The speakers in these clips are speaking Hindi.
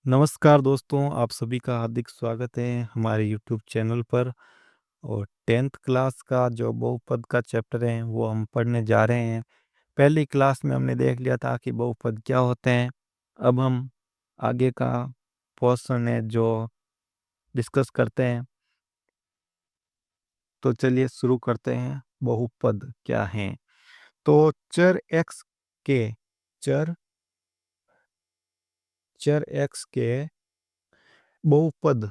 नमस्कार दोस्तों, आप सभी का हार्दिक स्वागत है हमारे यूट्यूब चैनल पर। और 10th क्लास का जो बहुपद का चैप्टर है वो हम पढ़ने जा रहे हैं। पहली क्लास में हमने देख लिया था कि बहुपद क्या होते हैं। अब हम आगे का पोर्शन है जो डिस्कस करते हैं। तो चलिए शुरू करते हैं। बहुपद क्या हैं? तो के चर चर एक्स के बहुपद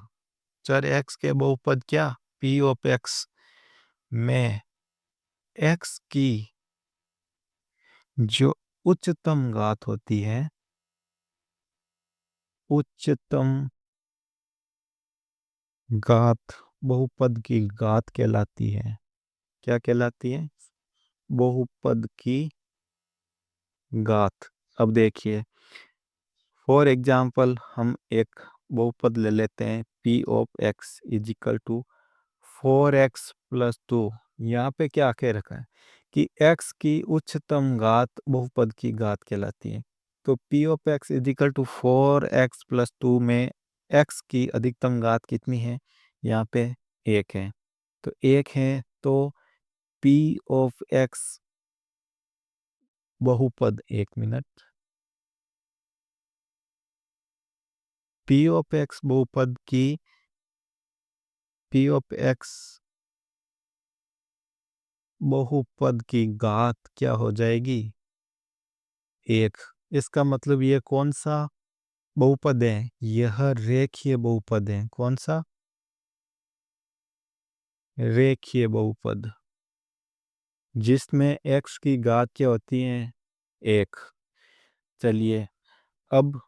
चर एक्स के बहुपद क्या? पी ऑफ एक्स में एक्स की जो उच्चतम घात होती है, उच्चतम घात बहुपद की घात कहलाती है। क्या कहलाती है? बहुपद की घात। अब देखिए, फॉर एग्जाम्पल हम एक बहुपद ले लेते हैं p of x is equal to 4x+2। यहाँ पे क्या कह रखा है कि x की उच्चतम घात बहुपद की घात कहलाती है। तो p of x is equal to 4x+2 में x की अधिकतम घात कितनी है? यहाँ पे 1 है। तो 1 है तो p ऑफ x बहुपद, 1 मिनट, p ऑफ x बहुपद की p ऑफ x बहुपद की घात क्या हो जाएगी? 1। इसका मतलब ये कौन सा बहुपद है? यह रेखीय बहुपद है। कौन सा? रेखीय बहुपद, जिसमें x की घात क्या होती है? 1। चलिए अब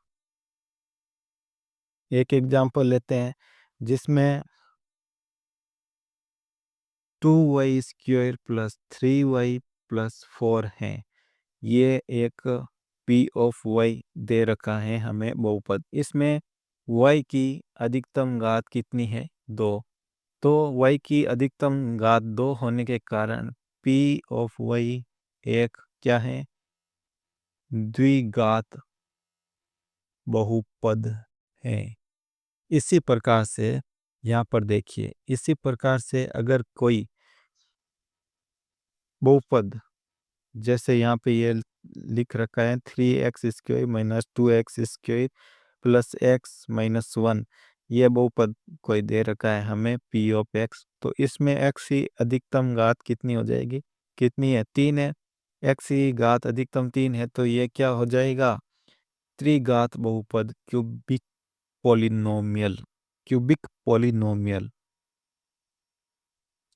एक एग्जांपल लेते हैं जिसमें 2y² + 3y + 4 है। ये एक p ऑफ y दे रखा है हमें बहुपद। इसमें y की अधिकतम घात कितनी है? 2। तो y की अधिकतम घात 2 होने के कारण p ऑफ y एक क्या है? द्विघात बहुपद है। इसी प्रकार से यहाँ पर देखिए, इसी प्रकार से अगर कोई बहुपद, जैसे यहाँ पे ये लिख रखा है 3x² - 2x² + x - 1, ये बहुपद कोई दे रखा है हमें p ऑफ x। तो इसमें x की अधिकतम घात कितनी हो जाएगी? कितनी है? 3 है। x की घात अधिकतम 3 है तो ये क्या हो जाएगा? त्रिघात बहुपद, पॉलिनोमियल क्यूबिक पॉलिनोमियल।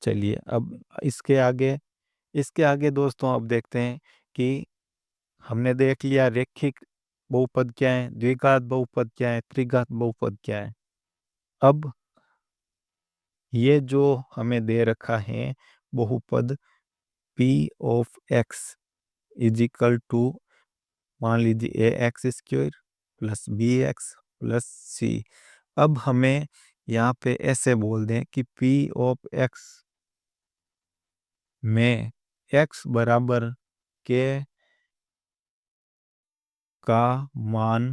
चलिए अब इसके आगे दोस्तों अब देखते हैं कि हमने देख लिया रैखिक बहुपद क्या है, द्विघात बहुपद क्या है, त्रिघात बहुपद क्या है। अब ये जो हमें दे रखा है बहुपद p of x is equal to, मान लीजिए ax² + bx + c। अब हमें यहाँ पे ऐसे बोल दें कि p ऑफ x में x बराबर के का मान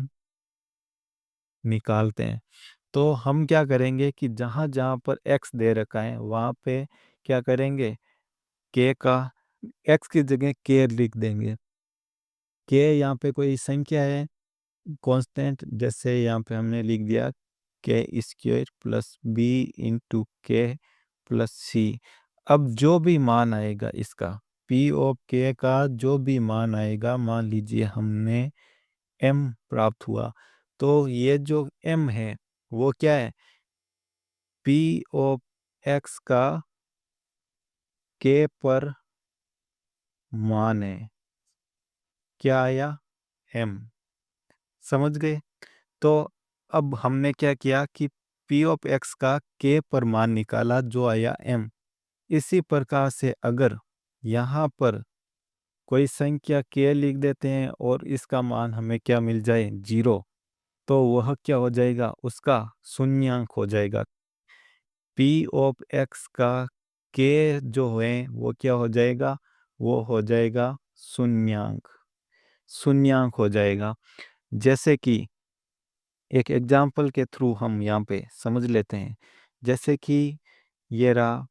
निकालते हैं। तो हम क्या करेंगे कि जहाँ जहाँ पर x दे रखा है वहाँ पे क्या करेंगे? k का, x की जगह k लिख देंगे। k यहाँ पे कोई संख्या है कांस्टेंट, जैसे यहाँ पे हमने लिख दिया k² + b × k + c। अब जो भी मान आएगा इसका, p ऑफ k का जो भी मान आएगा, मान लीजिए हमने m प्राप्त हुआ, तो ये जो m है वो क्या है? p ऑफ x का k पर मान है। क्या आया? m। समझ गए? तो अब हमने क्या किया कि p ऑफ x का k पर मान निकाला जो आया m। इसी प्रकार से अगर यहाँ पर कोई संख्या k लिख देते हैं और इसका मान हमें क्या मिल जाए? 0, तो वह क्या हो जाएगा? उसका शून्यांक हो जाएगा। p ऑफ x का k जो है वो क्या हो जाएगा? वो हो जाएगा शून्यांक। शून्यांक हो जाएगा। जैसे कि एक एग्जाम्पल के थ्रू हम यहाँ पे समझ लेते हैं। जैसे कि ये रहा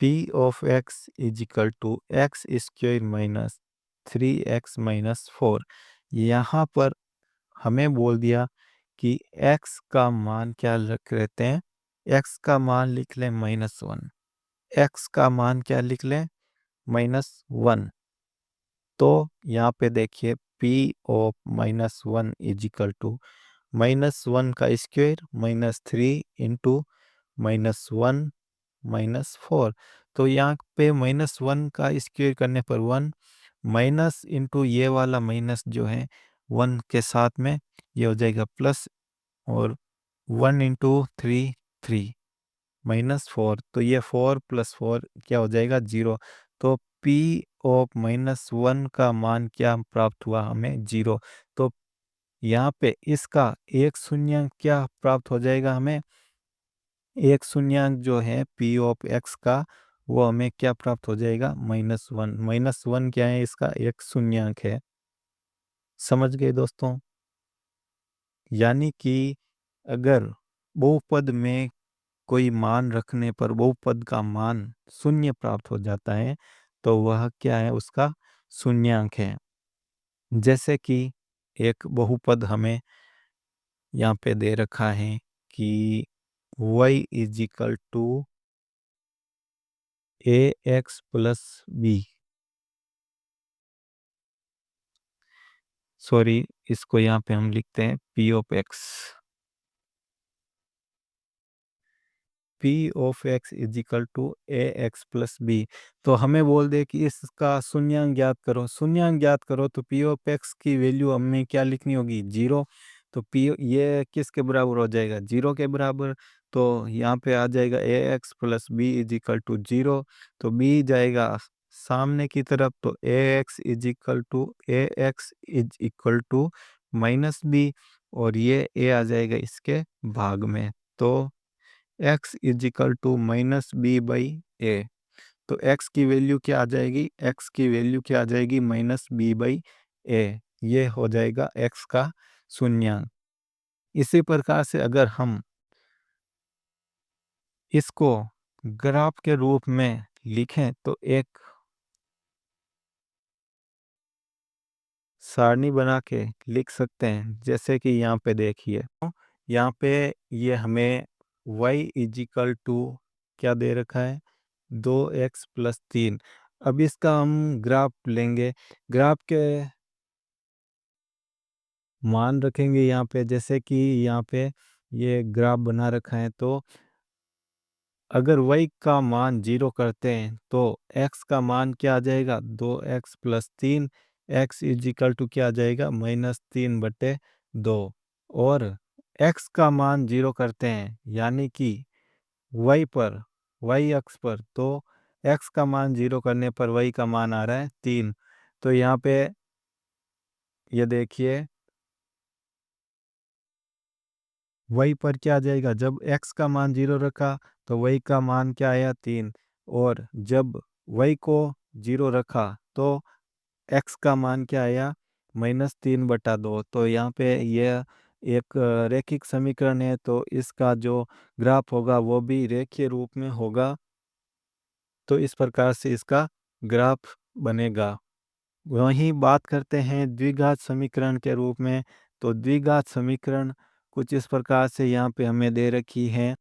p of x is equal to x square minus 3x-4। यहाँ पर हमें बोल दिया कि x का मान क्या रख लेते हैं, x का मान लिख लें -1, x का मान क्या लिख लें -1। तो यहाँ पे देखिए p of -1 is equal to -1 का स्क्वायर -3 इंटू -1 -4। तो यहाँ पे -1 का स्क्वायर करने पर 1 माइनस इंटू ये वाला माइनस जो है 1 के साथ में ये हो जाएगा प्लस, और 1 इंटू 3 3 -4, तो ये 4 + 4 क्या हो जाएगा 0। तो p ऑफ -1 का मान क्या प्राप्त हुआ हमें 0। तो यहाँ पे इसका एक शून्य क्या प्राप्त हो जाएगा हमें, एक शून्यंक जो है p ऑफ x का वो हमें क्या प्राप्त हो जाएगा -1। -1 क्या है, इसका एक शून्यंक है। समझ गए दोस्तों? यानी कि अगर बहुपद में कोई मान रखने पर बहुपद का मान शून्य प्राप्त हो जाता है तो वह क्या है, उसका शून्यंक है। जैसे कि एक बहुपद हमें यहाँ पे दे रखा है कि y is equal to ax plus b। Sorry, इसको यहाँ पे हम लिखते हैं p of x। p of x is equal to ax plus b। तो हमें बोल दे कि इसका शून्यंक ज्ञात करो, शून्यंक ज्ञात करो तो p ऑफ x की वैल्यू हमें क्या लिखनी होगी 0। तो p ये किसके बराबर हो जाएगा 0 के बराबर। तो यहाँ पे आ जाएगा ax plus b is equal to 0। तो b जाएगा सामने की तरफ, तो ax is equal to minus b, और ये a आ जाएगा इसके भाग में। तो x is equal to -b/a। तो x की वैल्यू क्या आ जाएगी, x की वैल्यू क्या आ जाएगी -b/a। ये हो जाएगा x का शून्यंक। इसी प्रकार से अगर हम इसको ग्राफ के रूप में लिखें तो एक सारणी बना के लिख सकते हैं। जैसे कि यहाँ पे देखिए, यहाँ पे ये हमें y इज इक्वल टू क्या दे रखा है 2x + 3। अब इसका हम ग्राफ लेंगे, ग्राफ के मान रखेंगे यहाँ पे। जैसे कि यहाँ पे ये ग्राफ बना रखा है, तो अगर y का मान 0 करते हैं तो x का मान क्या आ जाएगा 2x + 3। x is equal to क्या आ जाएगा -3/2। और x का मान 0 करते हैं यानी कि y पर, y अक्ष पर, तो x का मान 0 करने पर y का मान आ रहा है 3। तो यहाँ पे ये देखिए y पर क्या आ जाएगा, जब x का मान 0 रखा तो y का मान क्या आया 3, और जब y को 0 रखा तो x का मान क्या आया -3/2। तो यहाँ पे यह एक रैखिक समीकरण है, तो इसका जो ग्राफ होगा वो भी रेखीय रूप में होगा। तो इस प्रकार से इसका ग्राफ बनेगा। वहीं बात करते हैं द्विघात समीकरण के रूप में। तो द्विघात समीकरण कुछ इस प्रकार से यहाँ पे हमें दे रखी है।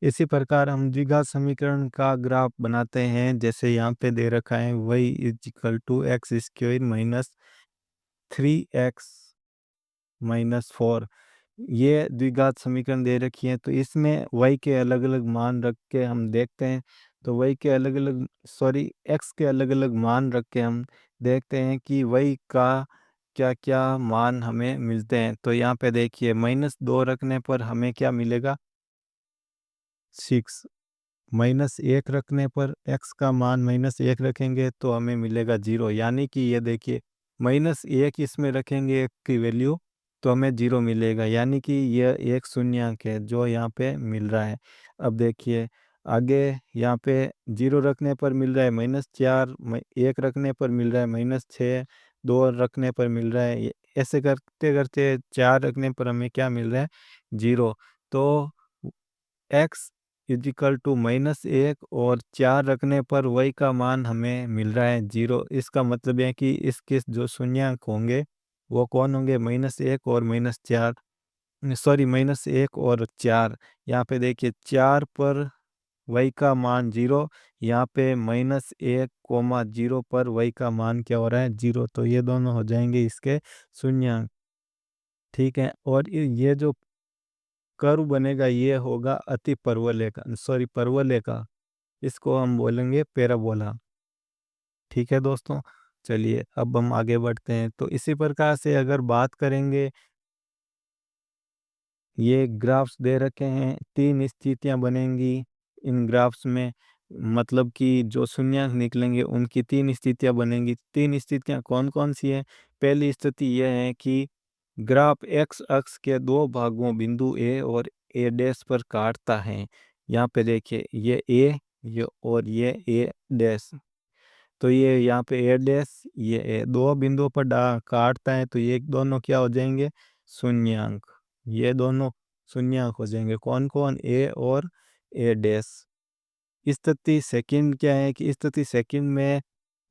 इसी प्रकार हम द्विघात समीकरण का ग्राफ बनाते हैं। जैसे यहाँ पे दे रखा है y is equal to x² - 3x-4। ये द्विघात समीकरण दे रखी है, तो इसमें y के अलग अलग मान रख के हम देखते हैं। तो y के अलग अलग x के अलग अलग मान रख के हम देखते हैं कि y का क्या क्या मान हमें मिलते हैं। तो यहाँ पे देखिए -2 रखने पर हमें क्या मिलेगा 6। -1 रखने पर x का मान -1 रखेंगे तो हमें मिलेगा 0। यानी कि ये देखिए -1 इसमें रखेंगे एक की वैल्यू तो हमें 0 मिलेगा। यानी कि यह एक शून्यंक है जो यहाँ पे मिल रहा है। अब देखिए आगे यहाँ पे 0 रखने पर मिल रहा है -4, 1 रखने पर मिल रहा है -6, 2 रखने पर मिल रहा है, ऐसे करते करते 4 रखने पर हमें क्या मिल रहा है, 0। तो x इजिकल टू -1 और 4 रखने पर y का मान हमें मिल रहा है 0। इसका मतलब है कि इसके जो शून्यंक होंगे वो कौन होंगे, -1 और -4, सॉरी -1 और 4। यहाँ पे देखिए 4 पर y का मान 0, यहाँ पे -1, 0 पर y का मान क्या हो रहा है, 0। तो ये दोनों हो जाएंगे इसके शून्यंक, ठीक है। और ये जो कर्व बनेगा ये होगा अति परवलय का, सॉरी परवलय का, इसको हम बोलेंगे पैराबोला, ठीक है दोस्तों। चलिए अब हम आगे बढ़ते हैं। तो इसी प्रकार से अगर बात करेंगे, ये ग्राफ्स दे रखे हैं, 3 स्थितियां बनेंगी इन ग्राफ्स में, मतलब कि जो शून्यंक निकलेंगे उनकी 3 स्थितियां बनेंगी। 3 स्थितियां कौन कौन सी हैं? पहली स्थिति यह है कि ग्राफ एक्स अक्ष के 2 भागों बिंदु ए और ए डैश पर काटता है। यहाँ पे देखिए ये ए, ये और ये ए डैश, तो ये यहाँ पे ए डैश, ये ए, 2 बिंदुओं पर काटता है, तो ये दोनों क्या हो जाएंगे, शून्यंक। ये दोनों शून्यंक हो जाएंगे, कौन कौन, ए और ए डैश। स्थिति सेकंड क्या है कि स्थिति सेकंड में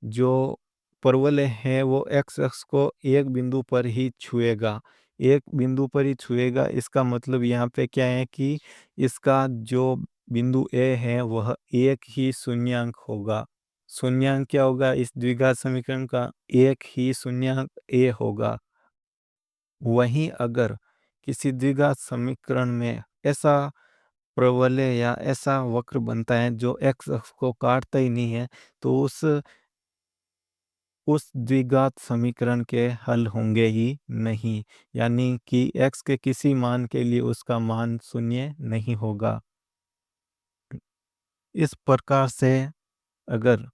जो परवलय है वो एक्स अक्ष को एक बिंदु पर ही छुएगा, एक बिंदु पर ही छुएगा। इसका मतलब यहाँ पे क्या है कि इसका जो बिंदु ए है वह एक ही शून्यंक होगा। शून्यंक क्या होगा इस द्विघात समीकरण का, एक ही शून्यंक ए होगा। वहीं अगर किसी द्विघात समीकरण में ऐसा प्रवलय या ऐसा वक्र बनता है जो एक्स अक्ष को काटता ही नहीं है, तो उस द्विघात समीकरण के हल होंगे ही नहीं, यानी कि x के किसी मान के लिए उसका मान शून्य नहीं होगा। इस प्रकार से अगर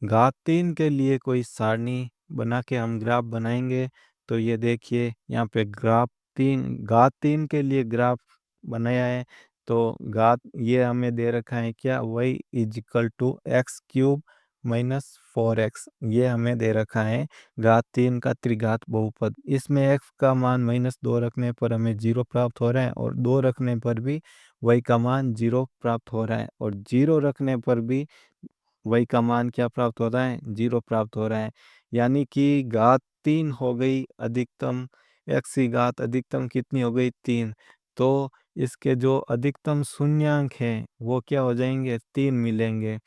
घात 3 के लिए कोई सारणी बना के हम ग्राफ बनाएंगे, तो ये देखिए यहाँ पे घात 3 के लिए ग्राफ बनाया है। तो घात ये हमें दे रखा है क्या, y is equal to x³ -4x, ये हमें दे रखा है घात 3 का त्रिघात बहुपद। इसमें x का मान -2 रखने पर हमें 0 प्राप्त हो रहा है, और 2 रखने पर भी y का मान 0 प्राप्त हो रहा है, और 0 रखने पर भी y का मान क्या प्राप्त हो रहा है, 0 प्राप्त हो रहा है। यानी कि घात 3 हो गई अधिकतम, x की घात अधिकतम कितनी हो गई, 3। तो इसके जो अधिकतम शून्यंक हैं वो क्या हो जाएंगे, 3 मिलेंगे।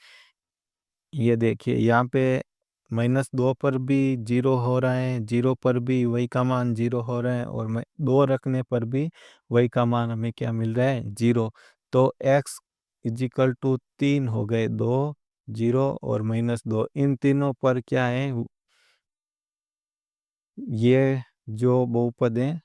ये देखिए यहाँ पे -2 पर भी 0 हो रहा है, 0 पर भी y का मान 0 हो रहा है, और 2 रखने पर भी y का मान हमें क्या मिल रहा है, 0। तो x इजिकल टू 3 हो गए, 2, 0 और -2, इन तीनों पर क्या है, ये जो बहुपद हैं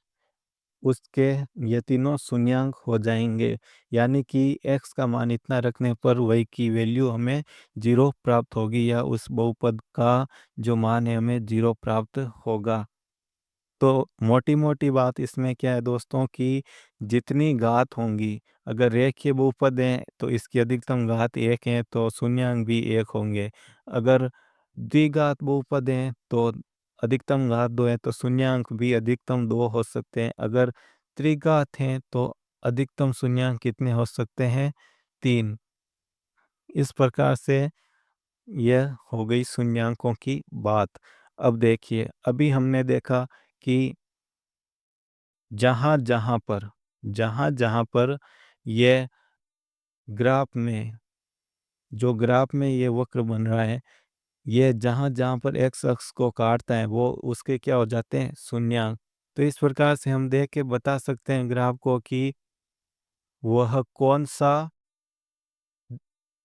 उसके ये तीनों शून्यंक हो जाएंगे। यानी कि x का मान इतना रखने पर y की वैल्यू हमें 0 प्राप्त होगी, या उस बहुपद का जो मान है हमें 0 प्राप्त होगा। तो मोटी मोटी बात इसमें क्या है दोस्तों कि जितनी घात होंगी, अगर रेखीय बहुपद है तो इसकी अधिकतम घात 1 है, तो शून्यंक भी 1 होंगे। अगर द्विघात बहुपद है तो अधिकतम घात 2 है, तो शून्यंक भी अधिकतम 2 हो सकते हैं। अगर त्रिघात हैं तो अधिकतम शून्यंक कितने हो सकते हैं, 3। इस प्रकार से यह हो गई शून्यंकों की बात। अब देखिए, अभी हमने देखा कि जहाँ जहाँ पर ये ग्राफ में ये वक्र बन रहा है, ये जहाँ जहाँ पर एक्स अक्ष को काटता है वो उसके क्या हो जाते हैं, शून्यंक। तो इस प्रकार से हम देख के बता सकते हैं ग्राफ को कि वह कौन सा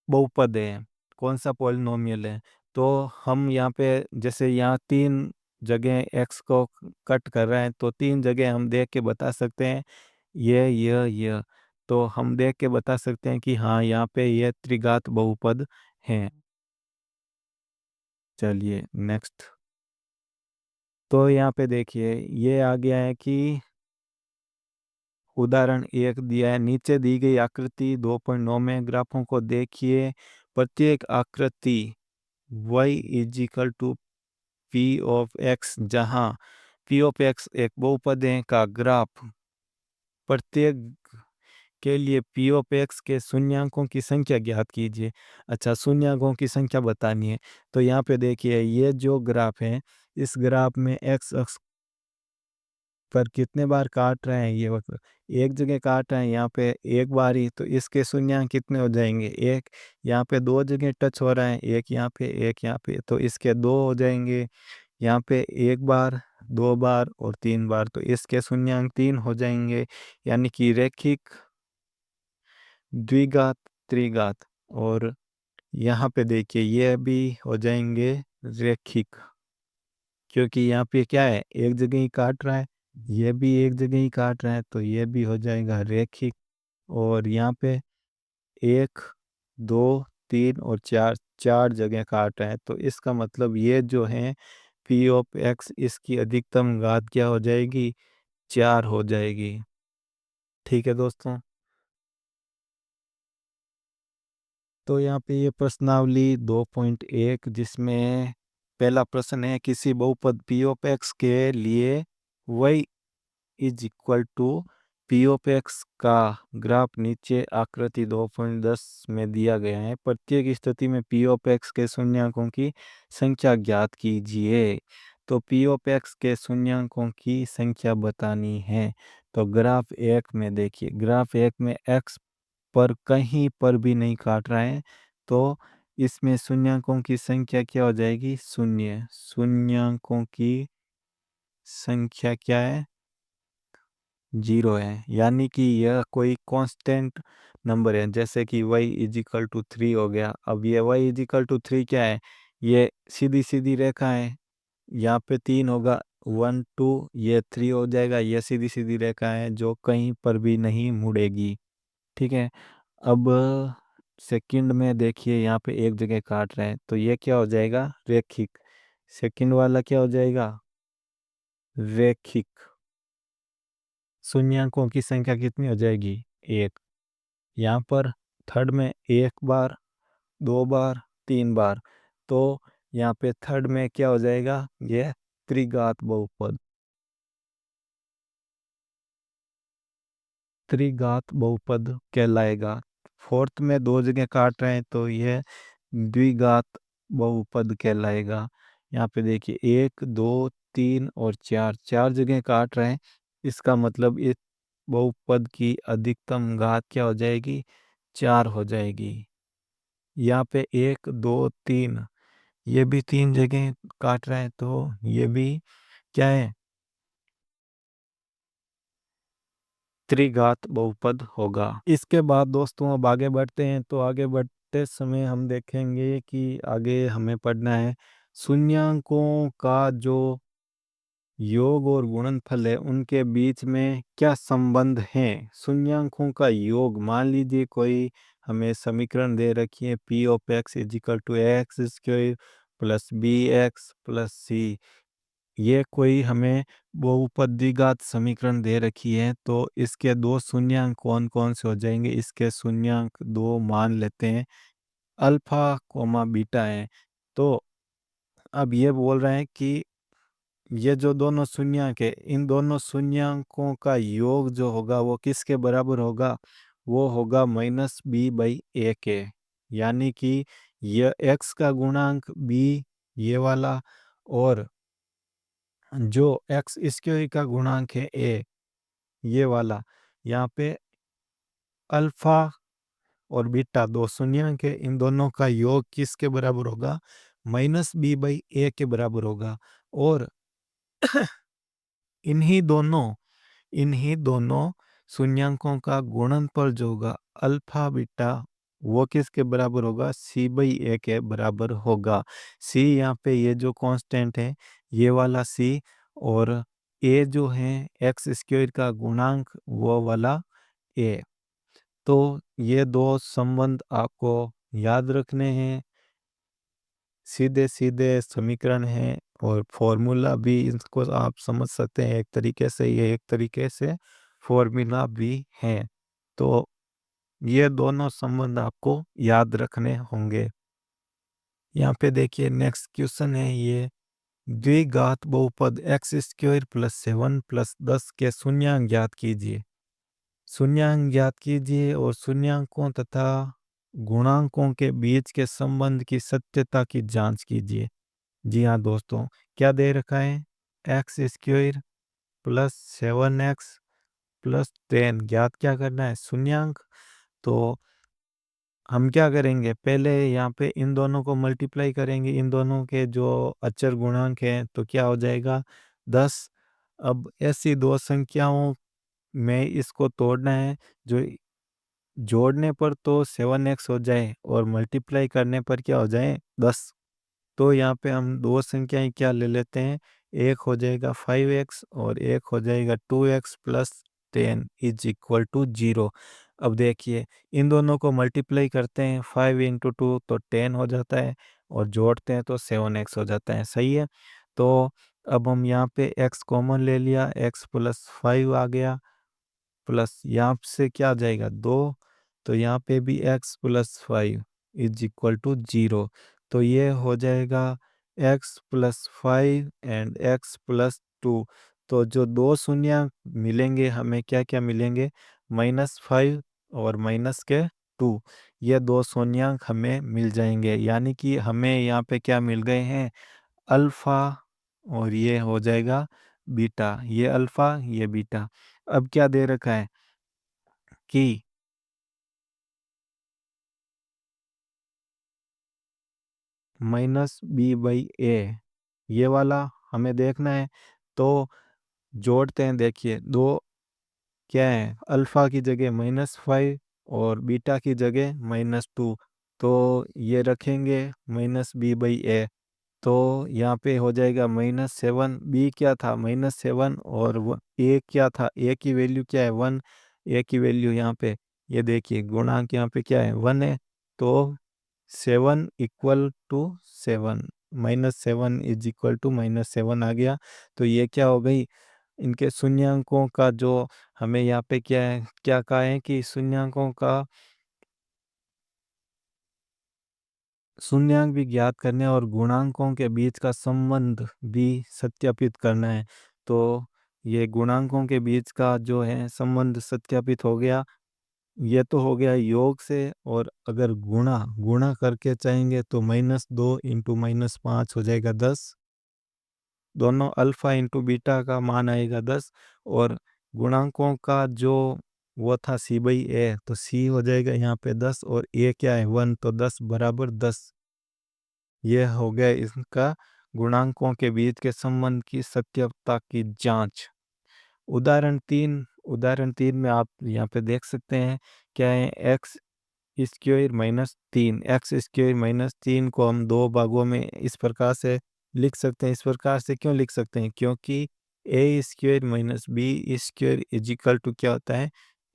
बहुपद है, कौन सा पॉलिनोमियल है। तो हम यहाँ पे जैसे यहाँ 3 जगह x को कट कर रहे हैं, तो 3 जगह हम देख के बता सकते हैं ये, तो हम देख के बता सकते हैं कि हाँ यहाँ पे ये त्रिघात बहुपद हैं। चलिए नेक्स्ट। तो यहाँ पे देखिए ये आ गया है कि उदाहरण 1 दिया है, नीचे दी गई आकृति 2.9 में ग्राफों को देखिए। प्रत्येक आकृति y is equal to p of x, जहाँ पी ऑफ एक्स एक बहुपद है का ग्राफ, प्रत्येक के लिए पी ऑफ एक्स के शून्यांकों की संख्या ज्ञात कीजिए। अच्छा, शून्यांकों की संख्या बतानी है। तो यहाँ पे देखिए ये जो ग्राफ है, इस ग्राफ में एक्स अक्ष पर कितने बार काट रहे हैं, ये वक्त एक जगह काट रहे हैं यहाँ पे एक बार ही, तो इसके शून्यांक कितने हो जाएंगे, एक। यहाँ पे दो जगह टच हो रहा है, एक यहाँ पे एक यहाँ पे, तो इसके दो हो जाएंगे। यहाँ पे एक बार, दो बार और तीन बार, तो इसके शून्यांक तीन हो जाएंगे, यानी कि रैखिक, द्विघात, त्रिघात। और यहाँ पे देखिए ये भी हो जाएंगे रैखिक, क्योंकि यहाँ पे क्या है, एक जगह ही काट रहा है, ये भी एक जगह ही काट रहा है, तो ये भी हो जाएगा रैखिक। और यहाँ पे एक, दो, तीन और चार, चार जगह काट रहा है, तो इसका मतलब ये जो है पी ऑफ एक्स, इसकी अधिकतम घात क्या हो जाएगी, चार हो जाएगी। ठीक है दोस्तों, तो यहाँ पे ये प्रश्नावली 2.1, जिसमें पहला प्रश्न है किसी बहुपद पी ऑफ एक्स के लिए y is equal to p of x का ग्राफ नीचे आकृति 2.10 में दिया गया है। प्रत्येक स्थिति में पी ऑफ एक्स के शून्यांकों की संख्या ज्ञात कीजिए। तो पी ऑफ एक्स के शून्यांकों की संख्या बतानी है। तो ग्राफ एक में देखिए, ग्राफ एक में एक्स पर कहीं पर भी नहीं काट रहा है, तो इसमें शून्यांकों की संख्या क्या हो जाएगी, शून्य। शून्यांकों की संख्या क्या है, जीरो है, यानी कि यह कोई कांस्टेंट नंबर है, जैसे कि y इज इक्वल टू 3 हो गया। अब ये y इज इक्वल टू 3 क्या है, ये सीधी सीधी रेखा है, यहाँ पे 3 होगा, 1 2, ये 3 हो जाएगा, ये सीधी सीधी रेखा है जो कहीं पर भी नहीं मुड़ेगी। ठीक है। अब सेकंड में देखिए यहाँ पे एक जगह काट रहे हैं, तो ये क्या हो जाएगा, रैखिक। सेकंड वाला क्या हो जाएगा, रैखिक। शून्यांकों की संख्या कितनी हो जाएगी, एक। यहाँ पर थर्ड में एक बार, दो बार, तीन बार, तो यहाँ पे थर्ड में क्या हो जाएगा, ये त्रिघात बहुपद, त्रिघात बहुपद कहलाएगा। फोर्थ में दो जगह काट रहे हैं, तो यह द्विघात बहुपद कहलाएगा। यहाँ पे देखिए एक, दो, तीन और चार, चार जगह काट रहे हैं, इसका मतलब इस बहुपद की अधिकतम घात क्या हो जाएगी, चार हो जाएगी। यहाँ पे एक, दो, तीन, ये भी तीन जगह काट रहे हैं, तो ये भी क्या है, त्रिघात बहुपद होगा। इसके बाद दोस्तों अब आगे बढ़ते हैं, तो आगे बढ़ते समय हम देखेंगे कि आगे हमें पढ़ना है शून्यांकों का जो योग और गुणनफल है उनके बीच में क्या संबंध है। शून्यांकों का योग, मान लीजिए कोई हमें समीकरण दे रखी है P of x is equal to x square plus B X plus C, ये कोई हमें बहुपद द्विघात समीकरण दे रखी है, तो इसके दो शून्यांक कौन कौन से हो जाएंगे, इसके शून्यांक दो मान लेते हैं, अल्फा कोमा बीटा है। तो अब ये बोल रहे हैं कि ये जो दोनों शून्यांक है, इन दोनों शून्यांकों का योग जो होगा वो किसके बराबर होगा, वो होगा माइनस बी बाई ए के, यानी कि यह एक्स का गुणांक बी, ये वाला, और जो एक्स स्क्वायर का गुणांक है ए, ये वाला। यहाँ पे अल्फा और बीटा दो शून्यांक है, इन दोनों का योग किसके बराबर होगा, माइनस बी बाई ए के बराबर होगा। और इन्हीं दोनों इन्हीं दोनों शून्यांकों का गुणनफल जो होगा अल्फा बीटा, वो किसके बराबर होगा, सी बाई ए के बराबर होगा। सी यहाँ पे ये जो कांस्टेंट है, ये वाला सी, और ए जो है एक्स स्क्वायर का गुणांक, वो वाला ए। तो ये दो संबंध आपको याद रखने हैं, सीधे सीधे समीकरण है, और फॉर्मूला भी इसको आप समझ सकते हैं एक तरीके से, ये एक तरीके से फॉर्मूला भी है। तो ये दोनों संबंध आपको याद रखने होंगे। यहाँ पे देखिए नेक्स्ट क्वेश्चन है ये, द्विघात बहुपद एक्स स्क्वायर प्लस 7 प्लस 10 के शून्यांक ज्ञात कीजिए। शून्यांक ज्ञात कीजिए और शून्यांकों तथा गुणांकों के बीच के संबंध की सत्यता की जांच कीजिए। जी हाँ दोस्तों, क्या दे रखा है? X square plus 7x plus 10 ज्ञात क्या करना है? शून्यांक। तो हम क्या करेंगे, पहले यहाँ पे इन दोनों को मल्टीप्लाई करेंगे, इन दोनों के जो अचर गुणांक हैं, तो क्या हो जाएगा? 10। अब ऐसी दो संख्याओं में इसको तोड़ना है, जो जोड़ने पर तो 7x हो जाए और मल्टीप्लाई करने पर क्या हो जाए? 10। तो यहाँ पे हम दो संख्याएं क्या ले लेते हैं, एक हो जाएगा 5x और एक हो जाएगा 2x plus 10 is equal to 0। अब देखिए, इन दोनों को मल्टीप्लाई करते हैं, 5 इंटू 2 तो 10 हो जाता है और जोड़ते हैं तो 7x हो जाता है। सही है। तो अब हम यहाँ पे x कॉमन ले लिया, x प्लस 5 आ गया, प्लस यहाँ से क्या आ जाएगा? 2। तो यहाँ पे भी x plus 5 is equal to 0। तो ये हो जाएगा x plus 5 and x plus 2। तो जो दो शून्य मिलेंगे, हमें क्या क्या मिलेंगे? -5 और माइनस के 2। ये दो शून्यांक हमें मिल जाएंगे, यानी कि हमें यहाँ पे क्या मिल गए हैं? अल्फा, और ये हो जाएगा बीटा। ये अल्फा, ये बीटा। अब क्या दे रखा है कि -b/a, ये वाला हमें देखना है। तो जोड़ते हैं, देखिए दो क्या है, अल्फा की जगह -5 और बीटा की जगह -2। तो ये रखेंगे -b/a, तो यहाँ पे हो जाएगा -7। बी क्या था? -7 और ए क्या था? ए की वैल्यू क्या है? 1। ए की वैल्यू यहाँ पे, ये देखिए गुणांक यहाँ पे क्या है? 1 है। तो 7 equal to 7, -7 is equal to -7 आ गया। तो ये क्या हो गई? इनके शून्यांकों का जो हमें यहाँ पे क्या है, क्या कहा है कि शून्यांकों का शून्यांक भी ज्ञात करने और गुणांकों के बीच का संबंध भी सत्यापित करना है। तो ये गुणांकों के बीच का जो है संबंध सत्यापित हो गया। ये तो हो गया योग से, और अगर गुणा गुणा करके चाहेंगे तो -2 इंटू -5 हो जाएगा 10। दोनों अल्फा इंटू बीटा का मान आएगा 10। और गुणांकों का जो वो था c/a, तो c हो जाएगा यहाँ पे 10 और a क्या है? 1। तो 10 बराबर 10। ये हो गया इसका गुणांकों के बीच के संबंध की सत्यता की जांच। उदाहरण 3 में आप यहाँ पे देख सकते हैं, क्या है? X square -3। एक्स स्क्वायर -3 को हम दो भागों में इस प्रकार से लिख सकते हैं। इस प्रकार से क्यों लिख सकते हैं? क्योंकि A square minus B square is equal to क्या होता है?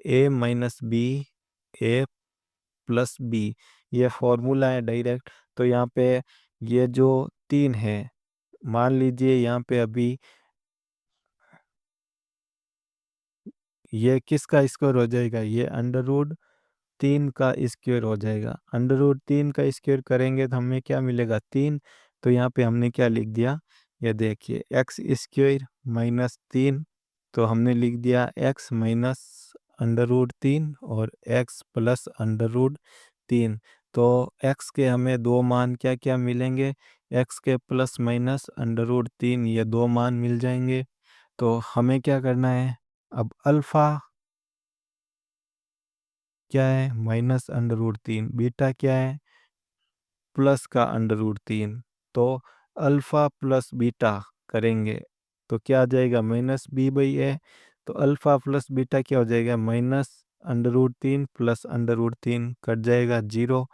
A minus B, A plus B. ये फॉर्मूला है डायरेक्ट। तो यहाँ पे ये जो 3 है, मान लीजिए यहाँ पे अभी ये किसका स्क्वायर हो जाएगा? ये √3 का स्क्वायर हो जाएगा। √3 का स्क्वायर करेंगे तो हमें क्या मिलेगा? 3। तो यहाँ पे हमने क्या लिख दिया? ये देखिए, एक्स स्क्वायर -3, तो हमने लिख दिया x माइनस √3 और x प्लस √3। तो x के हमें दो मान क्या क्या मिलेंगे? x के प्लस माइनस √3, ये दो मान मिल जाएंगे। तो हमें क्या करना है? अब अल्फा क्या है? -√3। बीटा क्या है? प्लस का √3। तो अल्फा प्लस बीटा करेंगे तो क्या आ जाएगा? -b/a। तो अल्फा प्लस बीटा क्या हो जाएगा? -√3 प्लस √3 कट जाएगा 0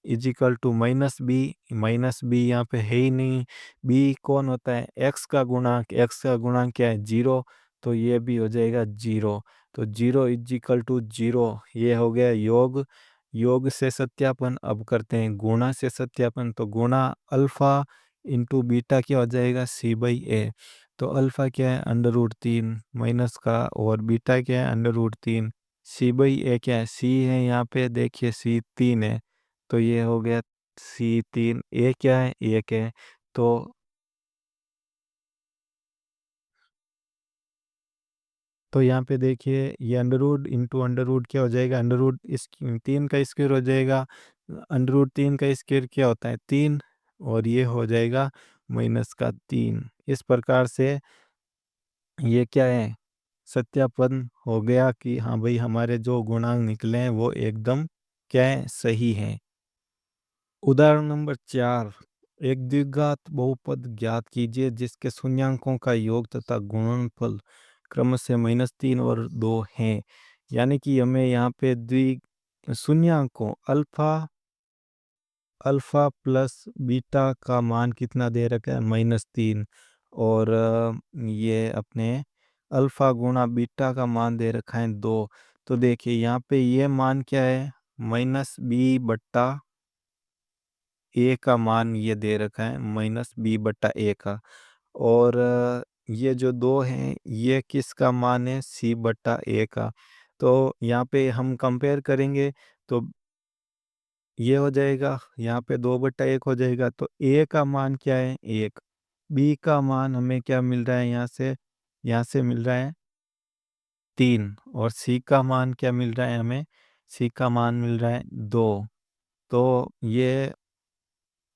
is equal to -b। -b यहाँ पे है ही नहीं। b कौन होता है? x का गुणांक। x का गुणांक क्या है? 0। तो ये भी हो जाएगा 0। तो 0 इज इक्वल टू 0। ये हो गया योग। योग से सत्यापन। अब करते हैं गुणा से सत्यापन। तो गुणा अल्फा इंटू बीटा क्या हो जाएगा? c/a। तो अल्फा क्या है? √3 माइनस का, और बीटा क्या है? √3। c/a क्या है? c है यहाँ पे, देखिए c 3 है। तो ये हो गया c 3। ए क्या है? 1 है। तो तो यहाँ पे देखिए ये under root into under root क्या हो जाएगा, अंडर रूट इस 3 का स्क्वायर हो जाएगा, अंडर रूट 3 का स्क्वायर क्या होता है 3, और ये हो जाएगा -3। इस प्रकार से ये क्या है, सत्यापन हो गया कि हाँ भाई हमारे जो गुणांक निकले हैं वो एकदम क्या है, सही है। उदाहरण नंबर 4, एक द्विघात बहुपद ज्ञात कीजिए जिसके शून्यांकों का योग तथा गुणनफल क्रमशः -3 और 2 हैं। यानी कि हमें यहाँ पे शून्यांकों अल्फा प्लस बीटा का मान कितना दे रखा है, -3, और ये अपने अल्फा गुणा बीटा का मान दे रखा है 2। तो देखिए यहाँ पे ये मान क्या है, -b/a का मान ये दे रखा है, -b/a का, और ये जो 2 हैं ये किसका मान है, c/a का। तो यहाँ पे हम कंपेयर करेंगे तो ये हो जाएगा, यहाँ पे 2/1 हो जाएगा, तो a का मान क्या है 1, b का मान हमें क्या मिल रहा है, यहाँ से मिल रहा है 3, और c का मान क्या मिल रहा है हमें, c का मान मिल रहा है 2। तो ये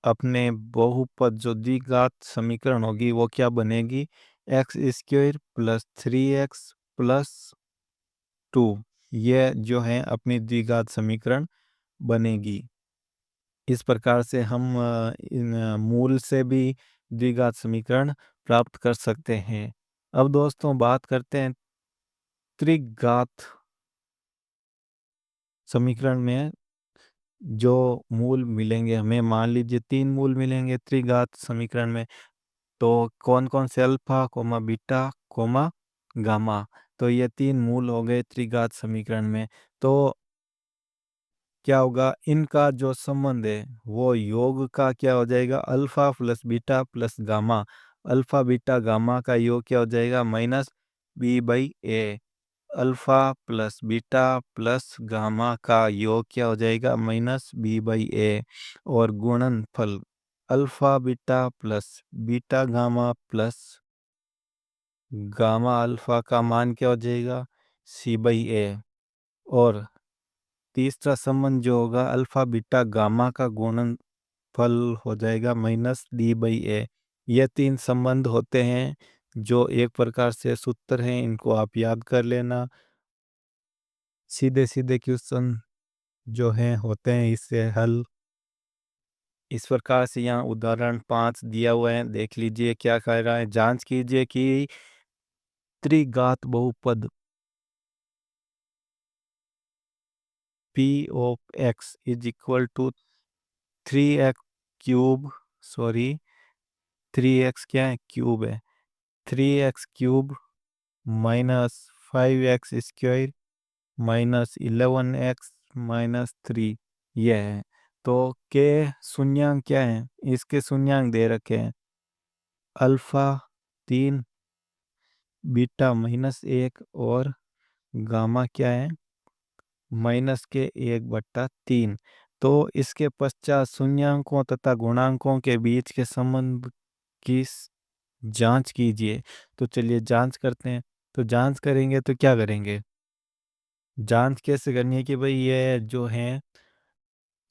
अपने बहुपद जो द्विघात समीकरण होगी वो क्या बनेगी, x² + 3x + 2, ये जो है अपनी द्विघात समीकरण बनेगी। इस प्रकार से हम इन मूल से भी द्विघात समीकरण प्राप्त कर सकते हैं। अब दोस्तों बात करते हैं त्रिघात समीकरण में जो मूल मिलेंगे हमें, मान लीजिए 3 मूल मिलेंगे त्रिघात समीकरण में, तो कौन-कौन से अल्फा, बीटा, गामा, तो ये 3 मूल हो गए त्रिघात समीकरण में। तो क्या होगा, इनका जो संबंध है वो योग का क्या हो जाएगा, alpha plus beta plus gamma, alpha beta gamma का योग क्या हो जाएगा, -b/a, alpha plus beta plus gamma का योग क्या हो जाएगा, -b/a, और गुणनफल alpha beta plus beta gamma plus gamma alpha का मान क्या हो जाएगा, c/a, और तीसरा संबंध जो होगा अल्फा बीटा गामा का गुणनफल हो जाएगा -d/a। ये 3 संबंध होते हैं जो एक प्रकार से सूत्र हैं, इनको आप याद कर लेना। सीधे सीधे क्वेश्चन जो हैं होते हैं इससे हल इस प्रकार से, यहाँ उदाहरण 5 दिया हुआ है, देख लीजिए क्या कह रहा है, जांच कीजिए कि त्रिघात बहुपद p of x is equal to 3x cube, sorry 3x क्या है, क्यूब है, 3x क्यूब -5x² -11x - 3, ये है। तो के शून्यांक क्या है, इसके शून्यांक दे रखे हैं, अल्फा 3, बीटा -1, और गामा क्या है, -1/3। तो इसके पश्चात शून्यांकों तथा गुणांकों के बीच के संबंध की जांच कीजिए। तो चलिए जांच करते हैं। तो जांच करेंगे तो क्या करेंगे, जांच कैसे करनी है कि भाई ये जो है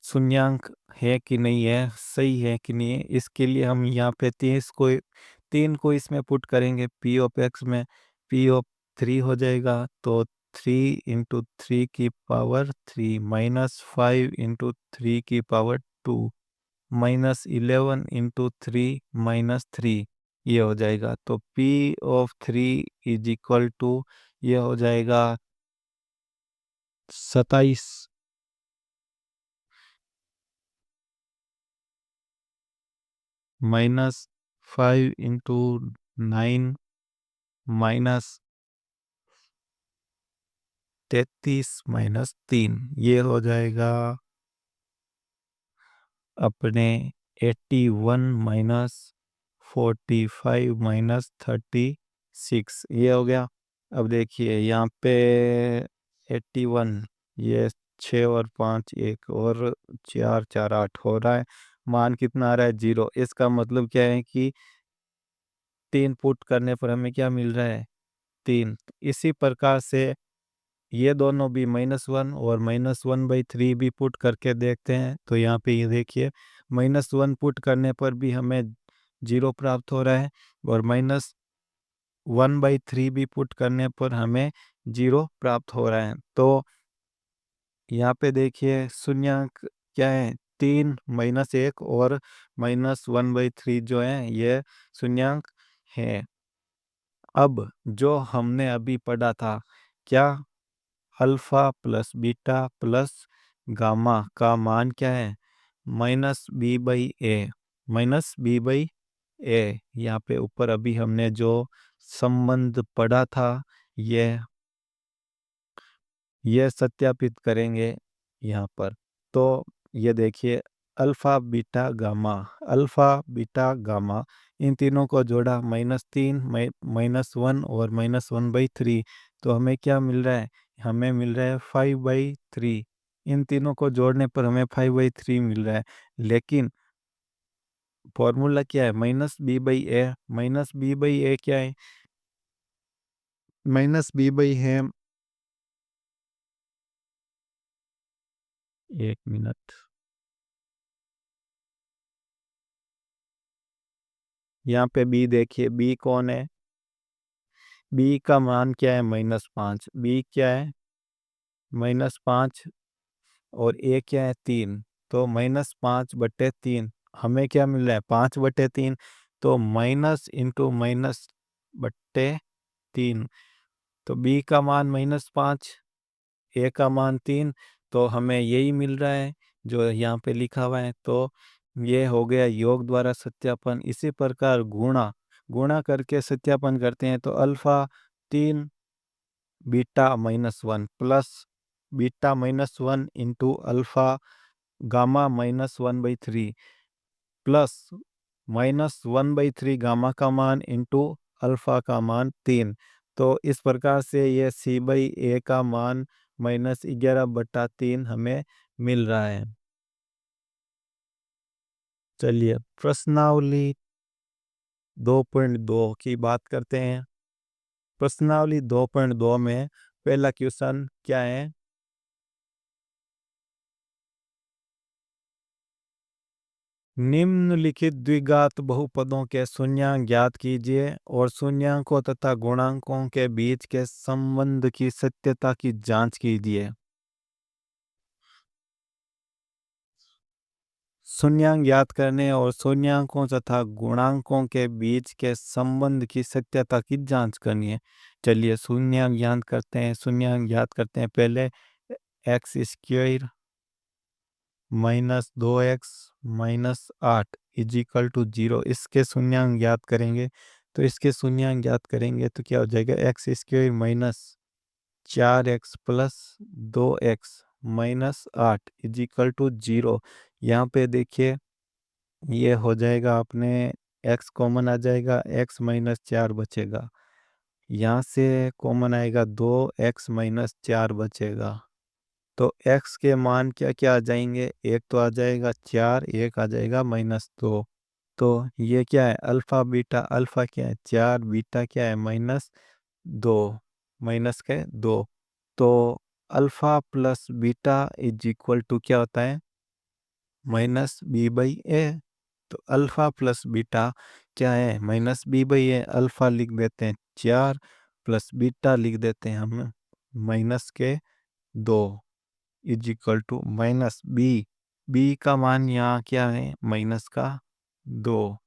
शून्यांक है कि नहीं है, सही है कि नहीं है, इसके लिए हम यहाँ पे 3 को इसमें पुट करेंगे, p ऑफ x में p ऑफ 3 हो जाएगा, तो 3 × 3 की पावर 3 -5 × 3 की पावर 2 -11 × 3 -3, ये हो जाएगा। तो p of 3 is equal to ये हो जाएगा 27 -5 × 9 -33 - 3, ये हो जाएगा अपने 81 - 45 - 36, ये हो गया। अब देखिए यहाँ पे 81, ये 6 और 5 1 और 4 4 8 हो रहा है, मान कितना आ रहा है, 0। इसका मतलब क्या है कि 3 पुट करने पर हमें क्या मिल रहा है, 3। इसी प्रकार से ये दोनों भी -1 और -1/3 भी पुट करके देखते हैं। तो यहाँ पे ये देखिए -1 पुट करने पर भी हमें 0 प्राप्त हो रहा है और -1/3 भी पुट करने पर हमें 0 प्राप्त हो रहा है। तो यहाँ पे देखिए शून्यंक क्या है, 3 -1 और -1/3 जो है ये शून्यंक है। अब जो हमने अभी पढ़ा था, क्या alpha plus beta plus gamma का मान क्या है, -b/a, -b/a। यहाँ पे ऊपर अभी हमने जो संबंध पढ़ा था ये सत्यापित करेंगे यहाँ पर। तो ये देखिए अल्फा बीटा गामा इन तीनों को जोड़ा -3 -1 और -1/3, तो हमें क्या मिल रहा है, हमें मिल रहा है 5/3। इन तीनों को जोड़ने पर हमें 5/3 मिल रहा है। लेकिन फॉर्मूला क्या है, -b/a, -b/a क्या है, -b/a है, एक मिनट, यहाँ पे b देखिए, b कौन है, b का मान क्या है, -5। b क्या है, -5 और a क्या है, 3। तो -5/3 हमें क्या मिल रहा है, 5/3। तो माइनस इंटू माइनस बट्टे 3। तो b का मान -5, a का मान 3, तो हमें यही मिल रहा है जो यहाँ पे लिखा हुआ है। तो ये हो गया योग द्वारा सत्यापन। इसी प्रकार गुणा गुणा करके सत्यापन करते हैं। तो alpha 3 beta -1 plus beta -1 into alpha gamma -1/3 plus -1/3 gamma का मान इंटू अल्फा का मान 3। तो इस प्रकार से ये c/a का मान -11/3 हमें मिल रहा है। चलिए प्रश्नावली 2.2 की बात करते हैं। प्रश्नावली 2.2 में पहला क्वेश्चन क्या है, निम्नलिखित द्विघात बहुपदों के शून्यंक ज्ञात कीजिए और शून्यंकों तथा गुणांकों के बीच के संबंध की सत्यता की जांच कीजिए। शून्यंक ज्ञात करने और शून्यंकों तथा गुणांकों के बीच के संबंध की सत्यता की जांच करनी है। चलिए शून्यंक ज्ञात करते हैं। शून्यंक ज्ञात करते हैं, पहले x² -2x -8 = 0, इसके शून्यंक ज्ञात करेंगे। तो इसके शून्यंक ज्ञात करेंगे तो क्या हो जाएगा, x² -4x + 2x -8 = 0। यहाँ पे देखिए ये हो जाएगा, अपने x कॉमन आ जाएगा, x -4 बचेगा। यहाँ से कॉमन आएगा 2x -4 बचेगा। तो x के मान क्या क्या आ जाएंगे, एक तो आ जाएगा 4, एक आ जाएगा -2। तो ये क्या है, अल्फा बीटा, अल्फा क्या है 4, बीटा क्या है -2, -2। तो अल्फा प्लस बीटा = क्या होता है, -b/a। तो अल्फा प्लस बीटा क्या है, -b/a। अल्फा लिख देते हैं 4 प्लस बीटा लिख देते हैं हम -2 -b। b का मान यहाँ क्या है, -2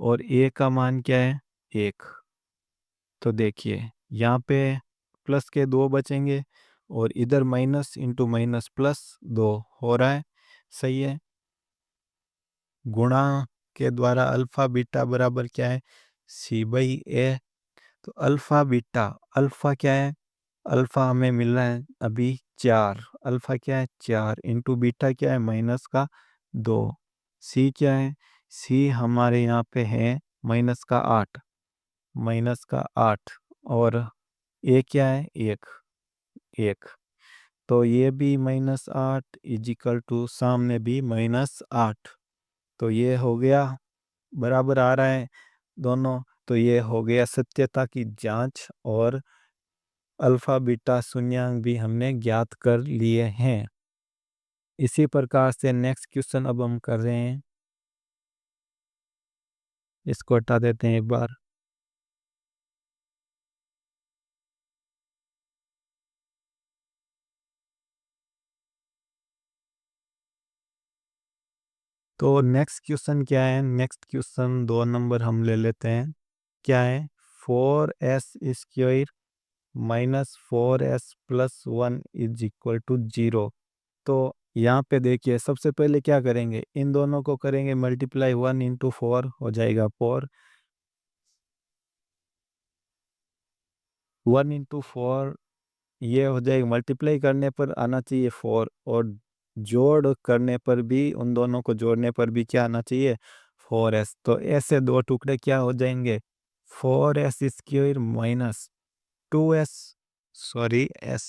और a का मान क्या है, 1। तो देखिए यहाँ पे प्लस के 2 बचेंगे और इधर माइनस इंटू माइनस प्लस 2 हो रहा है, सही है। गुणा के द्वारा अल्फा बीटा बराबर क्या है, c/a। तो अल्फा बीटा, अल्फा क्या है, अल्फा हमें मिल रहा है अभी 4, अल्फा क्या है 4 इंटू बीटा क्या है -2। सी क्या है, सी हमारे यहाँ पे है -8, -8। और ए क्या है, 1, 1। तो ये भी -8 = सामने भी -8। तो ये हो गया, बराबर आ रहा है दोनों। तो ये हो गया सत्यता की जांच, और अल्फा बीटा शून्यंक भी हमने ज्ञात कर लिए हैं। इसी प्रकार से नेक्स्ट क्वेश्चन अब हम कर रहे हैं, इसको हटा देते हैं एक बार। तो नेक्स्ट क्वेश्चन क्या है? नेक्स्ट क्वेश्चन 2 नंबर हम ले लेते हैं। क्या है? 4s² minus 4s+1 is equal to 0। तो यहाँ पे देखिए, सबसे पहले क्या करेंगे, इन दोनों को करेंगे मल्टीप्लाई, 1 × 4 हो जाएगा 4। 1 × 4 ये हो जाएगा, मल्टीप्लाई करने पर आना चाहिए 4, और जोड़ करने पर भी, उन दोनों को जोड़ने पर भी क्या आना चाहिए? 4s। तो ऐसे दो टुकड़े क्या हो जाएंगे? 4s² minus 2s, sorry s,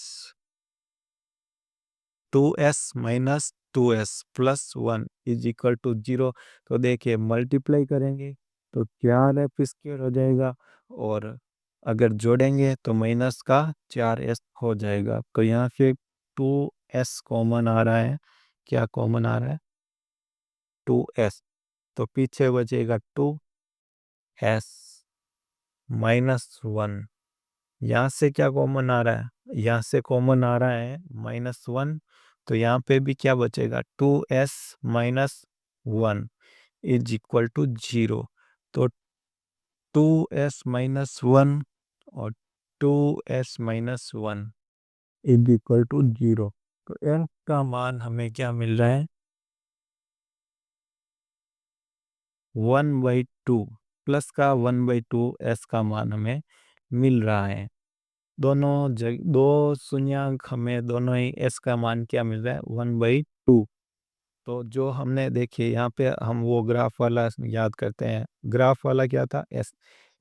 2s - 2s+1 is equal to 0। तो देखिए, मल्टीप्लाई करेंगे तो 4f² हो जाएगा, और अगर जोड़ेंगे तो माइनस का 4s हो जाएगा। तो यहाँ से 2s कॉमन आ रहा है। क्या कॉमन आ रहा है? 2s। तो पीछे बचेगा 2s - 1। यहाँ से क्या कॉमन आ रहा है? यहाँ से कॉमन आ रहा है -1। तो यहाँ पे भी क्या बचेगा? 2s - 1 is equal to 0। तो 2s - 1 और 2s - 1 इज इक्वल टू 0। तो n का मान हमें क्या मिल रहा है? 1/2, प्लस का 1/2 s का मान हमें मिल रहा है। दो शून्यंक हमें दोनों ही s का मान क्या मिल रहा है? 1/2। तो जो हमने देखिए, यहाँ पे हम वो ग्राफ वाला याद करते हैं। ग्राफ वाला क्या था? s।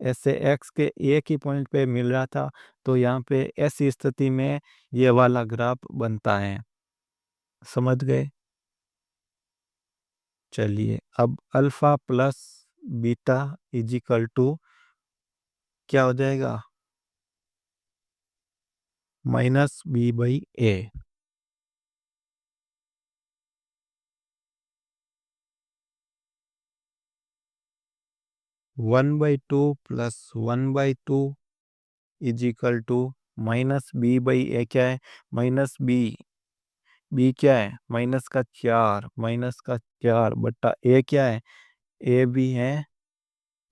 s से x के एक ही पॉइंट पे मिल रहा था, तो यहाँ पे ऐसी स्थिति में ये वाला ग्राफ बनता है। समझ गए? चलिए, अब alpha plus beta is equal to क्या हो जाएगा? -b/a। 1/2 plus 1/2 is equal to -b/a। क्या है? Minus B. बी क्या है? -4। -4 बट्टा ए क्या है? ए भी है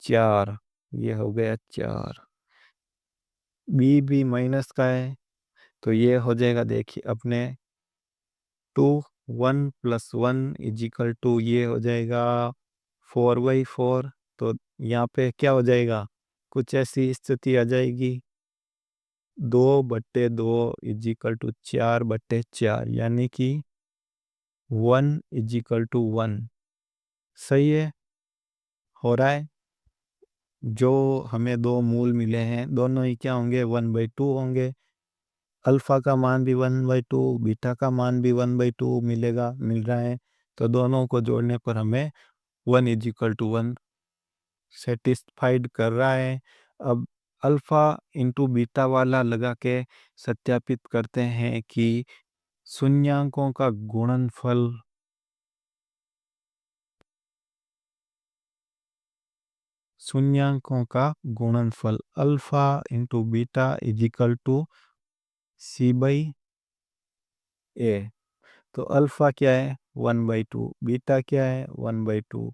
4। ये हो गया 4। बी भी माइनस का है, तो ये हो जाएगा, देखिए अपने 2, 1+1 इज इक्वल टू, ये हो जाएगा 4/4। तो यहाँ पे क्या हो जाएगा? कुछ ऐसी स्थिति आ जाएगी, 2/2 इज इक्वल टू 4/4, यानी कि 1 इज इक्वल टू 1। सही है? हो रहा है। जो हमें दो मूल मिले हैं, दोनों ही क्या होंगे? 1/2 होंगे। अल्फा का मान भी 1/2, बीटा का मान भी 1/2 मिलेगा, मिल रहा है। तो दोनों को जोड़ने पर हमें 1 इज इक्वल टू 1 सेटिस्फाइड कर रहा है। अब अल्फा इंटू बीटा वाला लगा के सत्यापित करते हैं कि शून्यांकों का गुणनफल alpha into beta is equal to c/a। तो अल्फा क्या है? 1/2, बीटा क्या है? 1/2,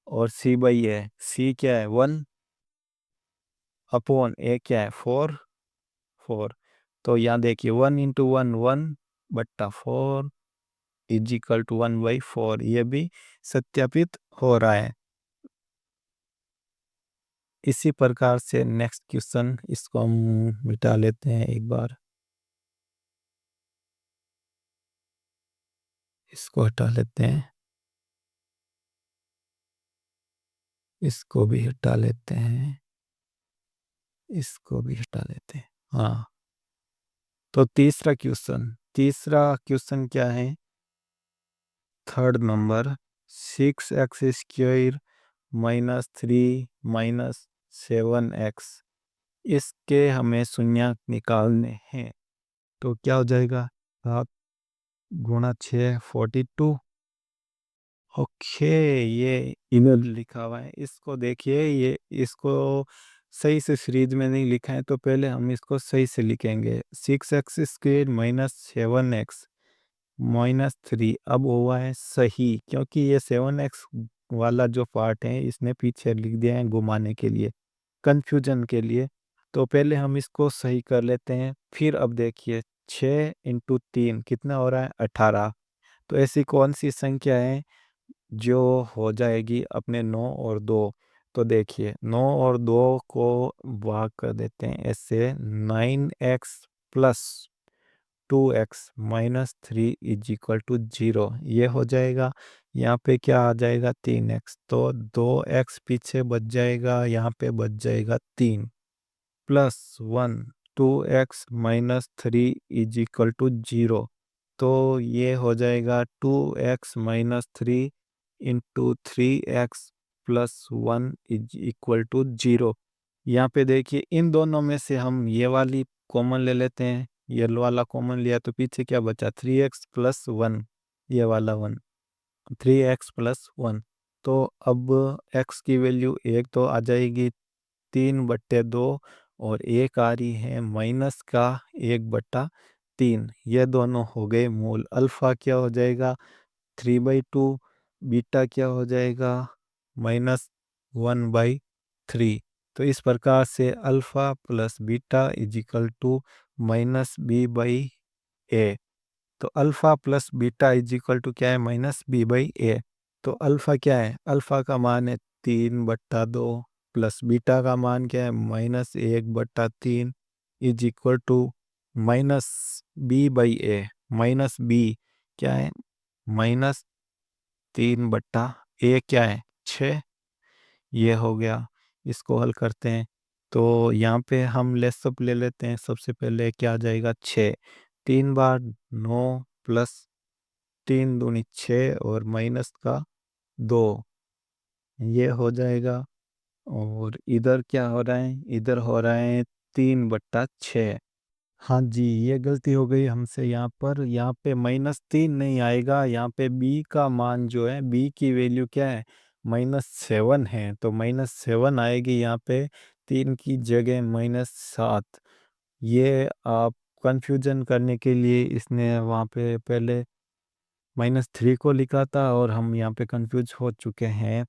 और c/a, c क्या है? 1 अपॉन a क्या है? 4। तो यहाँ देखिए, 1 × 1 1/4 इज इक्वल टू 1/4। ये भी सत्यापित हो रहा है। इसी प्रकार से नेक्स्ट क्वेश्चन, इसको हम मिटा लेते हैं एक बार, इसको हटा लेते हैं, इसको भी हटा लेते हैं, इसको भी हटा लेते हैं। हाँ, तो तीसरा क्वेश्चन क्या है? 3rd नंबर, 6x² - 3 - 7x, इसके हमें शून्य निकालने हैं। तो क्या हो जाएगा, 7 × 6 42। ओके, ये इधर लिखा हुआ है, इसको देखिए, ये इसको सही से सीरीज में नहीं लिखा है, तो पहले हम इसको सही से लिखेंगे। 6x² माइनस 7x माइनस 3 अब हुआ है सही, क्योंकि ये 7x वाला जो पार्ट है इसने पीछे लिख दिया है घुमाने के लिए, कंफ्यूजन के लिए। तो पहले हम इसको सही कर लेते हैं, फिर अब देखिए 6 × 3 कितना हो रहा है, 18। तो ऐसी कौन सी संख्या है जो हो जाएगी अपने 9 और 2। तो देखिए 9 और 2 को भाग कर देते हैं ऐसे, 9x + 2x - 3 = 0, ये हो जाएगा। यहाँ पे क्या आ जाएगा, 3x, तो 2x पीछे बच जाएगा, यहाँ पे बच जाएगा 3 +1 2x - 3 = 0। तो ये हो जाएगा 2x - 3 × 3x + 1 = 0। यहाँ पे देखिए इन दोनों में से हम ये वाली कॉमन ले लेते हैं, ये वाला कॉमन लिया तो पीछे क्या बचा, 3x + 1, ये वाला 1, 3x + 1। तो अब x की वैल्यू 1 तो आ जाएगी, 3/2, और एक आ रही है माइनस का 1/3। ये दोनों हो गए मूल। अल्फा क्या हो जाएगा, 3/2, बीटा क्या हो जाएगा, -1/3। तो इस प्रकार से अल्फा प्लस बीटा = -b/a। तो अल्फा प्लस बीटा क्या है, -b/a। तो अल्फा क्या है, अल्फा का मान है 3/2, प्लस बीटा का मान क्या है, -1/3 -b/a। माइनस बी क्या है, -3/a क्या है, 6। ये हो गया, इसको हल करते हैं। तो यहाँ पे हम लेसअप ले लेते हैं, सबसे पहले क्या आ जाएगा, 6। 3 बार 9 प्लस 3 दूनी 6 और माइनस का 2, ये हो जाएगा। और इधर क्या हो रहा है, इधर हो रहा है 3/6। हाँ जी, ये गलती हो गई हमसे यहाँ पर, यहाँ पे -3 नहीं आएगा, यहाँ पे b का मान जो है, b की वैल्यू क्या है, -7 है, तो -7 आएगी यहाँ पे, 3 की जगह -7। ये आप कंफ्यूजन करने के लिए इसने वहाँ पे पहले -3 को लिखा था, और हम यहाँ पे कंफ्यूज हो चुके हैं।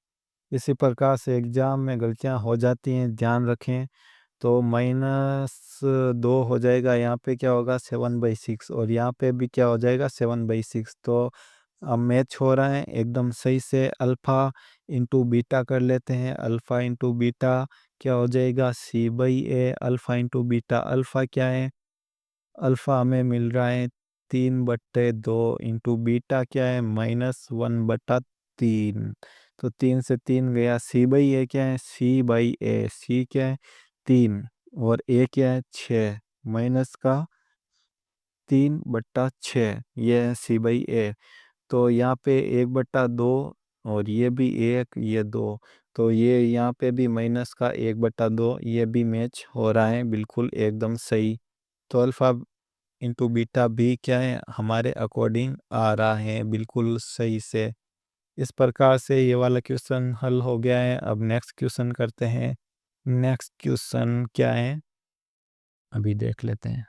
इसी प्रकार से एग्जाम में गलतियाँ हो जाती हैं, ध्यान रखें। तो -2 हो जाएगा, यहाँ पे क्या होगा, 7/6, और यहाँ पे भी क्या हो जाएगा, 7/6। तो अब मैच हो रहा है एकदम सही से। अल्फ़ा इंटू बीटा कर लेते हैं, अल्फ़ा इंटू बीटा क्या हो जाएगा, c/a। Alpha into beta, alpha क्या है, अल्फ़ा हमें मिल रहा है 3/2, इंटू बीटा क्या है, -1/3। तो 3 से 3 गया, c/a क्या है, c/a, c क्या है, 3, और a क्या है, 6, माइनस का 3/6, ये है c/a। तो यहाँ पे 1/2, और ये भी 1, ये 2, तो ये यहाँ पे भी माइनस का 1/2, ये भी मैच हो रहा है बिल्कुल एकदम सही। तो अल्फ़ा इंटू बीटा भी क्या है, हमारे अकॉर्डिंग आ रहा है बिल्कुल सही से। इस प्रकार से ये वाला क्वेश्चन हल हो गया है। अब नेक्स्ट क्वेश्चन करते हैं। नेक्स्ट क्वेश्चन क्या है, अभी देख लेते हैं।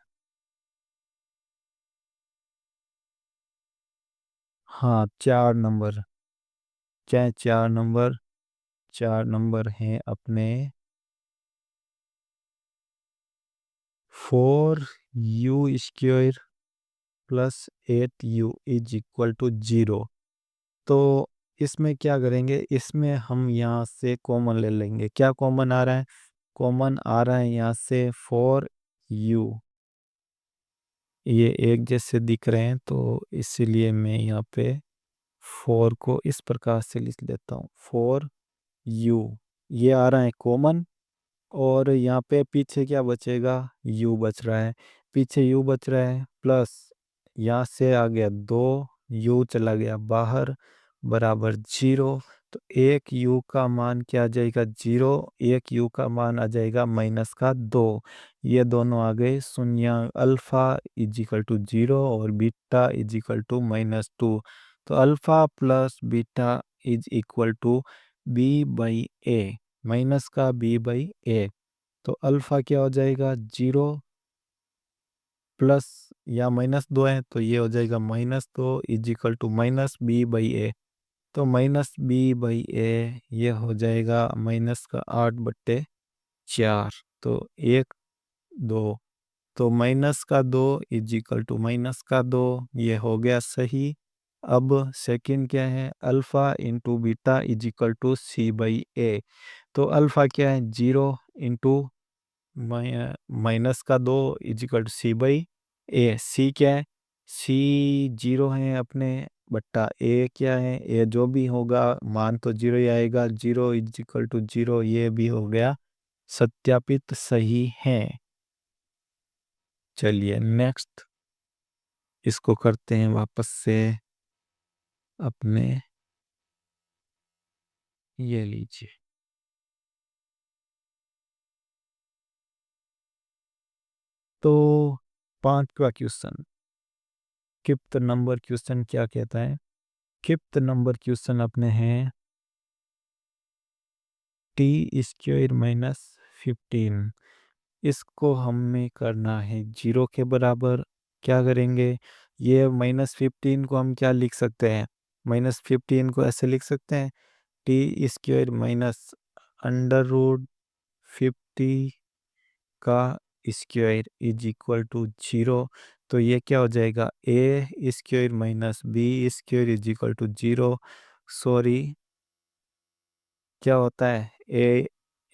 हाँ, 4 नंबर, चाहे 4 नंबर, 4 नंबर हैं अपने। 4u² + 8u = 0। तो इसमें क्या करेंगे, इसमें हम यहाँ से कॉमन ले लेंगे। क्या कॉमन आ रहा है, कॉमन आ रहा है यहाँ से 4u, ये एक जैसे दिख रहे हैं, तो इसीलिए मैं यहाँ पे 4 को इस प्रकार से लिख लेता हूँ, 4u, ये आ रहा है कॉमन। और यहाँ पे पीछे क्या बचेगा, u बच रहा है, पीछे u बच रहा है, प्लस यहाँ से आ गया 2, u चला गया बाहर, बराबर 0। तो एक u का मान क्या आ जाएगा 0, एक u का मान आ जाएगा -2। ये दोनों आ गए शून्य। अल्फा इज इक्वल टू 0 और बीटा इज इक्वल टू -2। तो alpha plus beta is equal to b by a, minus का बी बाई ए। तो अल्फा क्या हो जाएगा 0 प्लस या -2 है तो ये हो जाएगा -2 is equal to minus B by ए। तो माइनस बी बाई ए ये हो जाएगा माइनस का 8/4। तो 1 2, तो -2 इज इक्वल टू -2, ये हो गया सही। अब सेकंड क्या है, alpha into beta is equal to C by ए। तो अल्फा क्या है 0 into -2 is equal to C by A. C क्या है, सी 0 है अपने, बट्टा ए क्या है, ए जो भी होगा मान तो 0 ही आएगा। 0 इज इक्वल टू 0, ये भी हो गया सत्यापित सही है। चलिए नेक्स्ट इसको करते हैं वापस से अपने, ये लीजिए। तो 5वां क्वेश्चन, फिफ्थ नंबर क्वेश्चन क्या कहता है। फिफ्थ नंबर क्वेश्चन अपने हैं t² - 15। इसको हमें करना है 0 के बराबर। क्या करेंगे, ये -15 को हम क्या लिख सकते हैं, -15 को ऐसे लिख सकते हैं t² माइनस अंडर रूट 50 का स्क्वायर इज इक्वल टू 0। तो ये क्या हो जाएगा, a² minus b² is equal to 0। Sorry, क्या होता है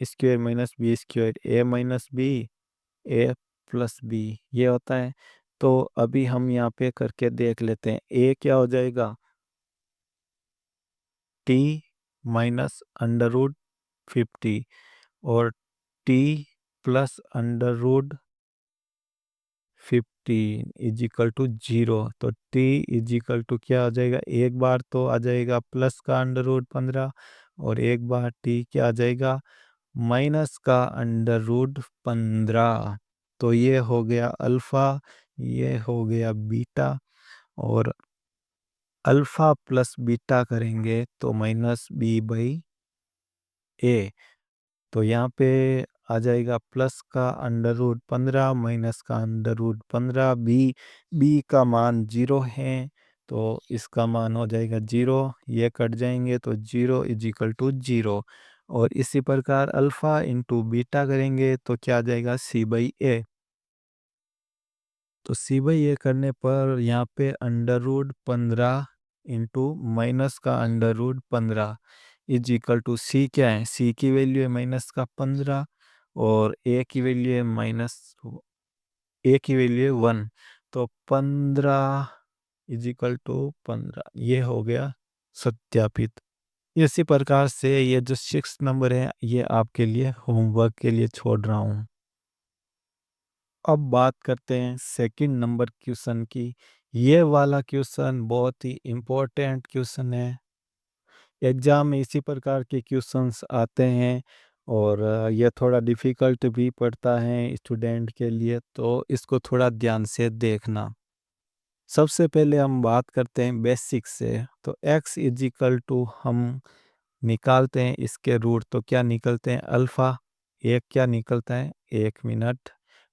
a² minus b², a minus B, A plus B, ये होता है। तो अभी हम यहाँ पे करके देख लेते हैं। ए क्या हो जाएगा t माइनस अंडर रूट 50 और t plus under root 15 is equal to 0। तो t इज इक्वल टू क्या आ जाएगा, एक बार तो आ जाएगा प्लस का अंडर रूट 15 और एक बार t क्या आ जाएगा माइनस का अंडर रूट 15। तो ये हो गया अल्फा, ये हो गया बीटा, और अल्फा प्लस बीटा करेंगे तो माइनस बी बाई ए। तो यहाँ पे आ जाएगा प्लस का अंडर रूट 15 माइनस का अंडर रूट 15। बी का मान 0 है तो इसका मान हो जाएगा 0, ये कट जाएंगे तो 0 इज इक्वल टू 0। और इसी प्रकार अल्फा इंटू बीटा करेंगे तो क्या आ जाएगा सी बाई ए। तो सी बाई ए करने पर यहाँ पे अंडर रूट 15 इंटू माइनस का under root 15 is equal to C क्या है, सी की वैल्यू है माइनस का 15 और ए की वैल्यू है ए की वैल्यू है 1। तो 15 इज इक्वल टू 15, ये हो गया सत्यापित। इसी प्रकार से ये जो 6 नंबर है ये आपके लिए होमवर्क के लिए छोड़ रहा हूँ। अब बात करते हैं सेकंड नंबर क्वेश्चन की। ये वाला क्वेश्चन बहुत ही इम्पोर्टेंट क्वेश्चन है, एग्जाम में इसी प्रकार के क्वेश्चंस आते हैं और ये थोड़ा डिफ़िकल्ट भी पड़ता है स्टूडेंट के लिए, तो इसको थोड़ा ध्यान से देखना। सबसे पहले हम बात करते हैं बेसिक से। तो x इज इक्वल टू हम निकालते हैं इसके रूट, तो क्या निकलते हैं अल्फ़ा, एक क्या निकलता है, 1 मिनट,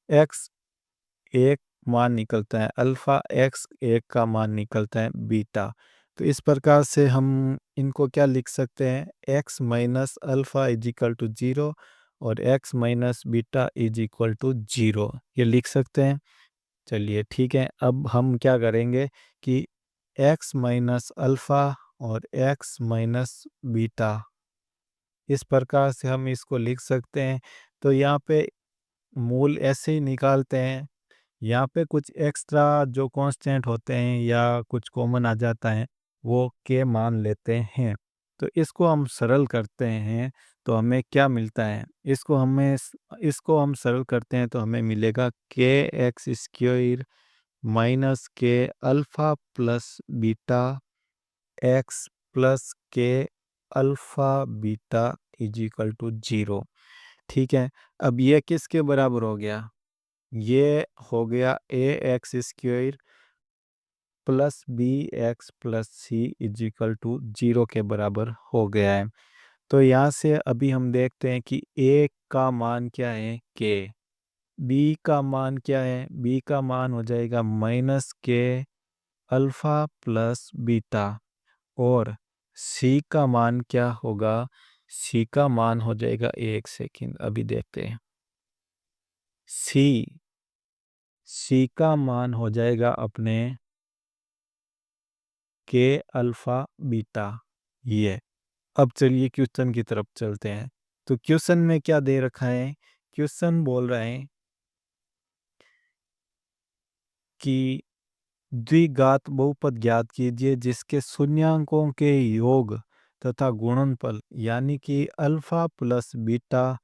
x एक मान निकलता है अल्फ़ा, x एक का मान निकलता है बीटा। तो इस प्रकार से हम इनको क्या लिख सकते हैं, x minus alpha is equal to 0 और x minus beta is equal to 0, ये लिख सकते हैं। चलिए ठीक है, अब हम क्या करेंगे कि x माइनस अल्फ़ा और x माइनस बीटा, इस प्रकार से हम इसको लिख सकते हैं। तो यहाँ पे मूल ऐसे ही निकालते हैं, यहाँ पे कुछ एक्स्ट्रा जो कांस्टेंट होते हैं या कुछ कॉमन आ जाता है वो के मान लेते हैं। तो इसको हम सरल करते हैं तो हमें क्या मिलता है, इसको हम सरल करते हैं तो हमें मिलेगा K x square minus K alpha plus beta X plus K alpha beta is equal to 0। ठीक है, अब ये किसके बराबर हो गया? ये हो गया A X square plus B X plus C is equal to 0 के बराबर हो गया है। तो यहाँ से अभी हम देखते हैं कि ए का मान क्या है, के। बी का मान क्या है? बी का मान हो जाएगा minus k alpha plus beta. और सी का मान क्या होगा? सी का मान हो जाएगा, एक सेकंड अभी देखते हैं। सी सी का मान हो जाएगा अपने के अल्फा बीटा। ये अब चलिए क्वेश्चन की तरफ चलते हैं। तो क्वेश्चन में क्या दे रखा है? क्वेश्चन बोल रहा है कि द्विघात बहुपद ज्ञात कीजिए जिसके शून्यांकों के योग तथा गुणनफल यानी कि अल्फा प्लस बीटा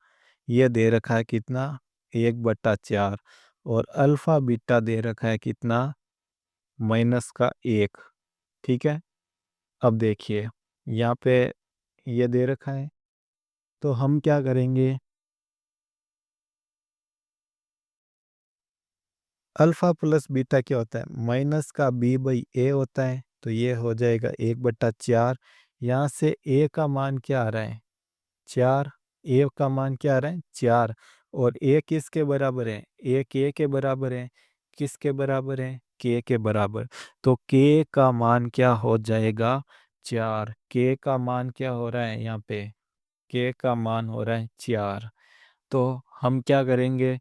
ये दे रखा है कितना? 1/4। और अल्फा बीटा दे रखा है कितना? -1। ठीक है, अब देखिए यहाँ पे ये दे रखा है, तो हम क्या करेंगे? अल्फा प्लस बीटा क्या होता है? माइनस का बी बाई ए होता है, तो ये हो जाएगा 1/4। यहाँ से ए का मान क्या आ रहा है? 4। ए का मान क्या आ रहा है? 4। और ए किसके बराबर है? ए के के बराबर है। किसके बराबर है? के के बराबर। तो के का मान क्या हो जाएगा? 4। के का मान क्या हो रहा है यहाँ पे? के का मान हो रहा है 4। तो हम क्या करेंगे?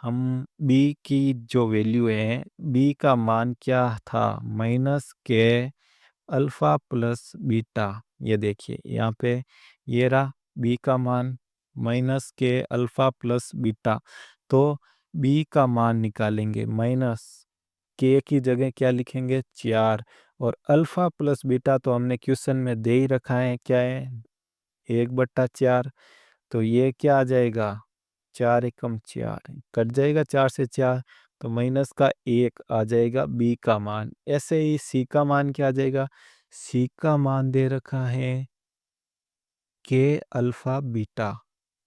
हम बी की जो वैल्यू है, बी का मान क्या था? Minus k alpha plus beta. ये देखिए यहाँ पे ये रहा बी का मान minus k alpha plus beta. तो बी का मान निकालेंगे, माइनस के की जगह क्या लिखेंगे? 4। और अल्फा प्लस बीटा तो हमने क्वेश्चन में दे ही रखा है, क्या है? 1/4। तो ये क्या आ जाएगा? 4 एकम 4 कट जाएगा, 4 से 4। तो माइनस का 1 आ जाएगा बी का मान। ऐसे ही सी का मान क्या आ जाएगा? सी का मान दे रखा है के अल्फा बीटा।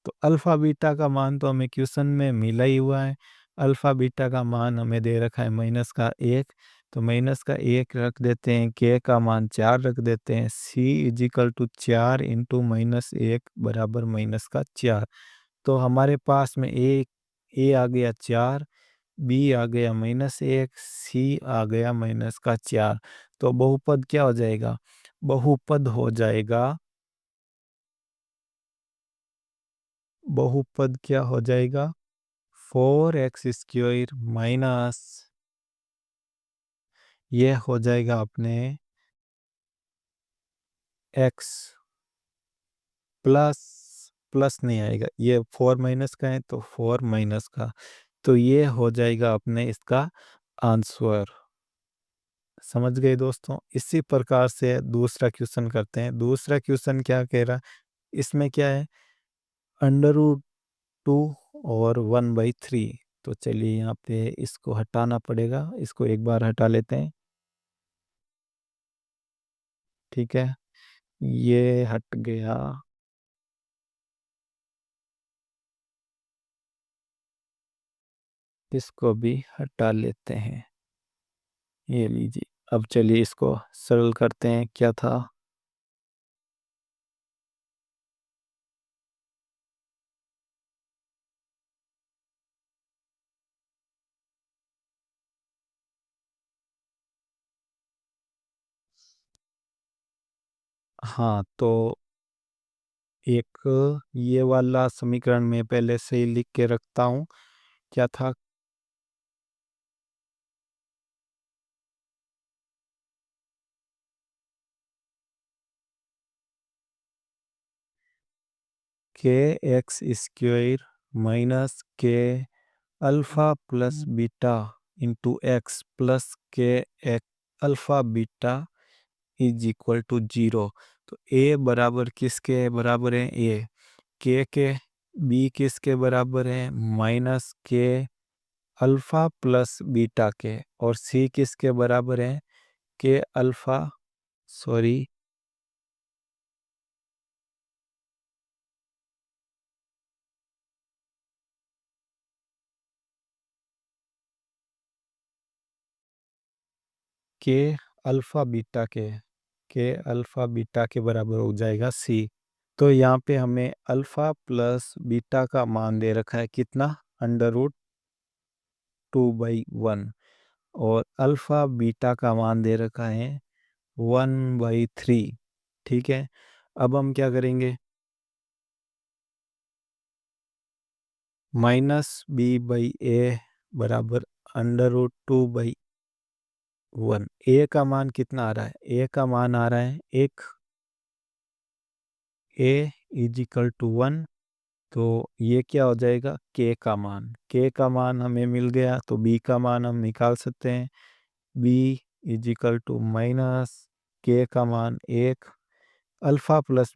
तो अल्फा बीटा का मान तो हमें क्वेश्चन में मिला ही हुआ है। अल्फा बीटा का मान हमें दे रखा है -1। तो -1 रख देते हैं, के का मान 4 रख देते हैं। सी इजिकल टू 4 इंटू -1 बराबर -4। तो हमारे पास में ए आ गया 4, बी आ गया -1, सी आ गया -4। तो बहुपद क्या हो जाएगा? बहुपद हो जाएगा, बहुपद क्या हो जाएगा? 4x स्क्वायर माइनस ये हो जाएगा अपने x प्लस, प्लस नहीं आएगा, ये 4 माइनस का है तो 4 माइनस का। तो ये हो जाएगा अपने इसका आंसर। समझ गए दोस्तों? इसी प्रकार से दूसरा क्वेश्चन करते हैं। दूसरा क्वेश्चन क्या कह रहा? इसमें क्या है? √2 और 1/3। तो चलिए यहाँ पे इसको हटाना पड़ेगा, इसको एक बार हटा लेते हैं। ठीक है, ये हट गया। इसको भी हटा लेते हैं। ये लीजिए, अब चलिए इसको सरल करते हैं। क्या था? हाँ, तो एक ये वाला समीकरण में पहले से ही लिख के रखता हूँ। क्या था? K x square minus k alpha plus beta into x plus k एक alpha beta is equal to 0। तो ए बराबर किसके बराबर है? ए के। बी किसके बराबर है? Minus k alpha plus beta के। और सी किसके बराबर है? के अल्फा, सॉरी, के अल्फ़ा बीटा के बराबर हो जाएगा सी। तो यहाँ पे हमें अल्फ़ा प्लस बीटा का मान दे रखा है कितना, √2/1, और अल्फ़ा बीटा का मान दे रखा है 1/3। ठीक है, अब हम क्या करेंगे, -b/a बराबर √2/1। ए का मान कितना आ रहा है, ए का मान आ रहा है एक, ए इज इक्वल टू 1। तो ये क्या हो जाएगा, के का मान हमें मिल गया, तो बी का मान हम निकाल सकते हैं। B is equal to minus k का मान एक, अल्फा प्लस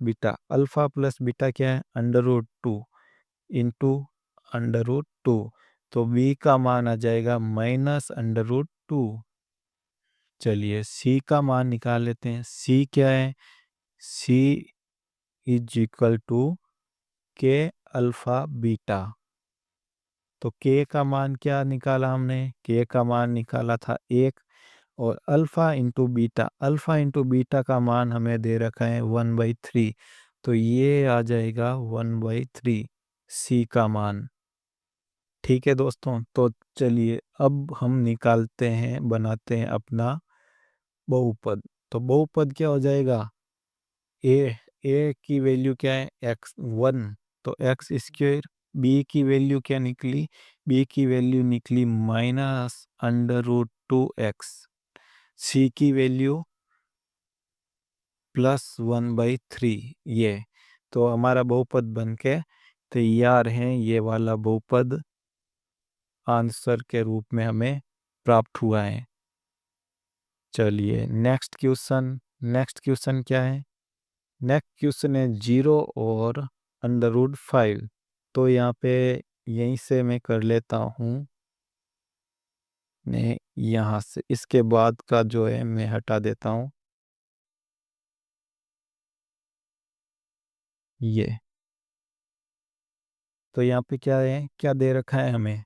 बीटा क्या है, √2 इंटू √2। तो बी का मान आ जाएगा -√2। चलिए सी का मान निकाल लेते हैं। सी क्या है, सी इज इक्वल टू के अल्फा बीटा। तो के का मान क्या निकाला हमने, के का मान निकाला था एक, और अल्फा इंटू बीटा का मान हमें दे रखा है 1/3। तो ये आ जाएगा 1/3 सी का मान। ठीक है दोस्तों, तो चलिए अब हम निकालते हैं, बनाते हैं अपना बहुपद। तो बहुपद क्या हो जाएगा, ए ए की वैल्यू क्या है, x1, तो एक्स स्क्वेयर। बी की वैल्यू क्या निकली, बी की वैल्यू निकली -√2x। सी की वैल्यू +1/3। ये तो हमारा बहुपद बन के तैयार है, ये वाला बहुपद आंसर के रूप में हमें प्राप्त हुआ है। चलिए नेक्स्ट क्वेश्चन क्या है, नेक्स्ट क्वेश्चन है 0 और √5। तो यहाँ पे यहीं से मैं कर लेता हूँ, मैं यहाँ से इसके बाद का जो है मैं हटा देता हूँ ये। तो यहाँ पे क्या है, क्या दे रखा है हमें,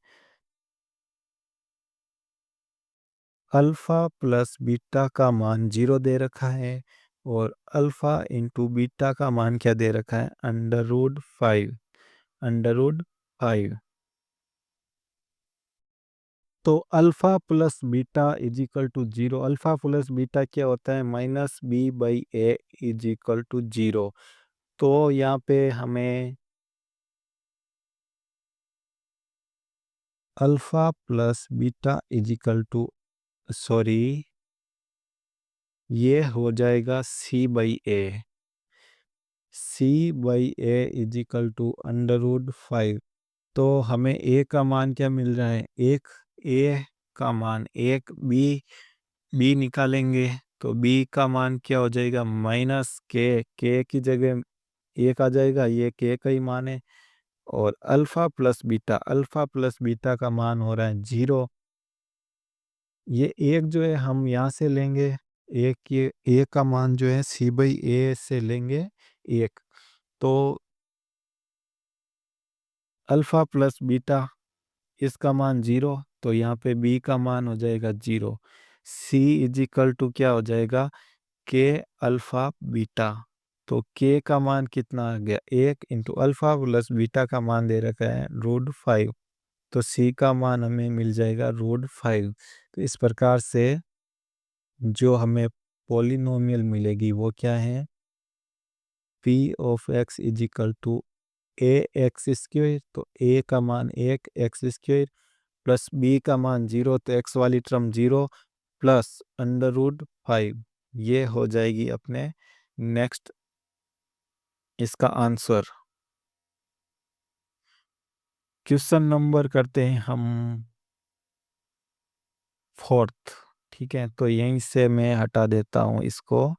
अल्फ़ा प्लस बीटा का मान 0 दे रखा है, और अल्फ़ा इंटू बीटा का मान क्या दे रखा है, √5। तो alpha plus beta is equal to 0, alpha plus beta क्या होता है, -b/a इज इक्वल टू 0। तो यहाँ पे हमें alpha plus beta is equal to, sorry, ये हो जाएगा c/a, c/a is equal to √5। तो हमें ए का मान क्या मिल रहा है, एक, ए का मान एक, बी निकालेंगे तो बी का मान क्या हो जाएगा, के की जगह एक आ जाएगा, ये के का ही मान है। और अल्फा प्लस बीटा का मान हो रहा है 0। ये एक जो है हम यहाँ से लेंगे, एक ये ए का मान जो है c/a से लेंगे एक। तो अल्फा प्लस बीटा इसका मान 0, तो यहाँ पे बी का मान हो जाएगा 0। सी इज इक्वल टू क्या हो जाएगा, के अल्फा बीटा। तो के का मान कितना आ गया, एक, इंटू अल्फा प्लस बीटा का मान दे रखा है √5। तो सी का मान हमें मिल जाएगा √5। तो इस प्रकार से जो हमें पॉलिनोमियल मिलेगी वो क्या है, p of x is equal to a x square. तो ए का मान एक एक्स स्क्वेयर, प्लस बी का मान 0, तो एक्स वाली टर्म 0, प्लस √5। ये हो जाएगी अपने नेक्स्ट इसका आंसर। क्वेश्चन नंबर करते हैं हम 4th। ठीक है, तो यहीं से मैं हटा देता हूँ इसको,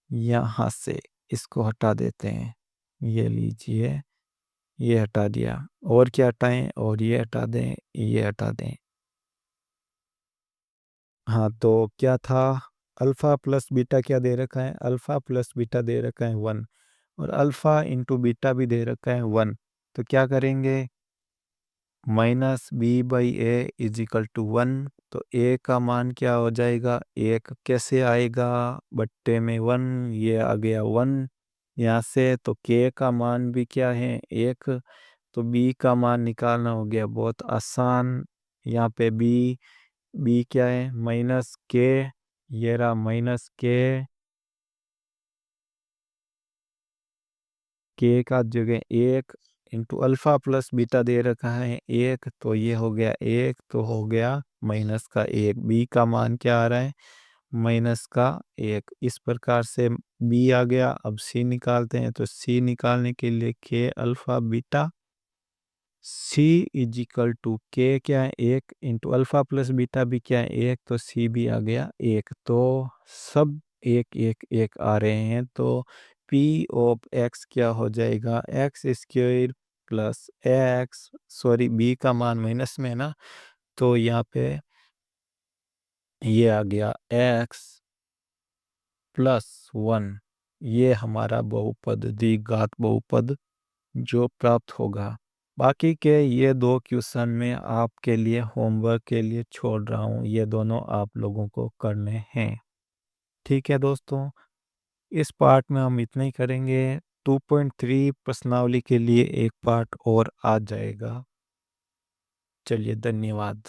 यहाँ से इसको हटा देते हैं। ये लीजिए, ये हटा दिया, और क्या हटाएं, और ये हटा दें, ये हटा दें। हाँ, तो क्या था, अल्फा प्लस बीटा क्या दे रखा है, अल्फा प्लस बीटा दे रखा है 1, और अल्फा इंटू बीटा भी दे रखा है 1। तो क्या करेंगे, -b/a इज इक्वल टू 1। तो ए का मान क्या हो जाएगा, एक कैसे आएगा, बट्टे में 1, ये आ गया 1 यहाँ से, तो के का मान भी क्या है, एक। तो बी का मान निकालना हो गया बहुत आसान। यहाँ पे बी क्या है, माइनस के, ये रहा माइनस के का जगह एक इंटू अल्फा प्लस बीटा दे रखा है एक, तो ये हो गया एक, तो हो गया माइनस का एक। बी का मान क्या आ रहा है, माइनस का एक। इस प्रकार से बी आ गया। अब सी निकालते हैं, तो सी निकालने के लिए k alpha beta, c is equal to k क्या है, एक इंटू अल्फा प्लस बीटा भी क्या है, एक, तो सी भी आ गया एक। तो सब एक एक एक आ रहे हैं, तो पी ऑफ एक्स क्या हो जाएगा, x square plus x, sorry b का मान माइनस में है ना, तो यहाँ पे ये आ गया एक्स प्लस 1, ये हमारा बहुपद, द्विघात बहुपद जो प्राप्त होगा। बाकी के ये दो क्वेश्चन में आपके लिए होमवर्क के लिए छोड़ रहा हूँ, ये दोनों आप लोगों को करने हैं। ठीक है दोस्तों, इस पार्ट में हम इतना ही करेंगे। 2.3 प्रश्नावली के लिए एक पार्ट और आ जाएगा। चलिए, धन्यवाद।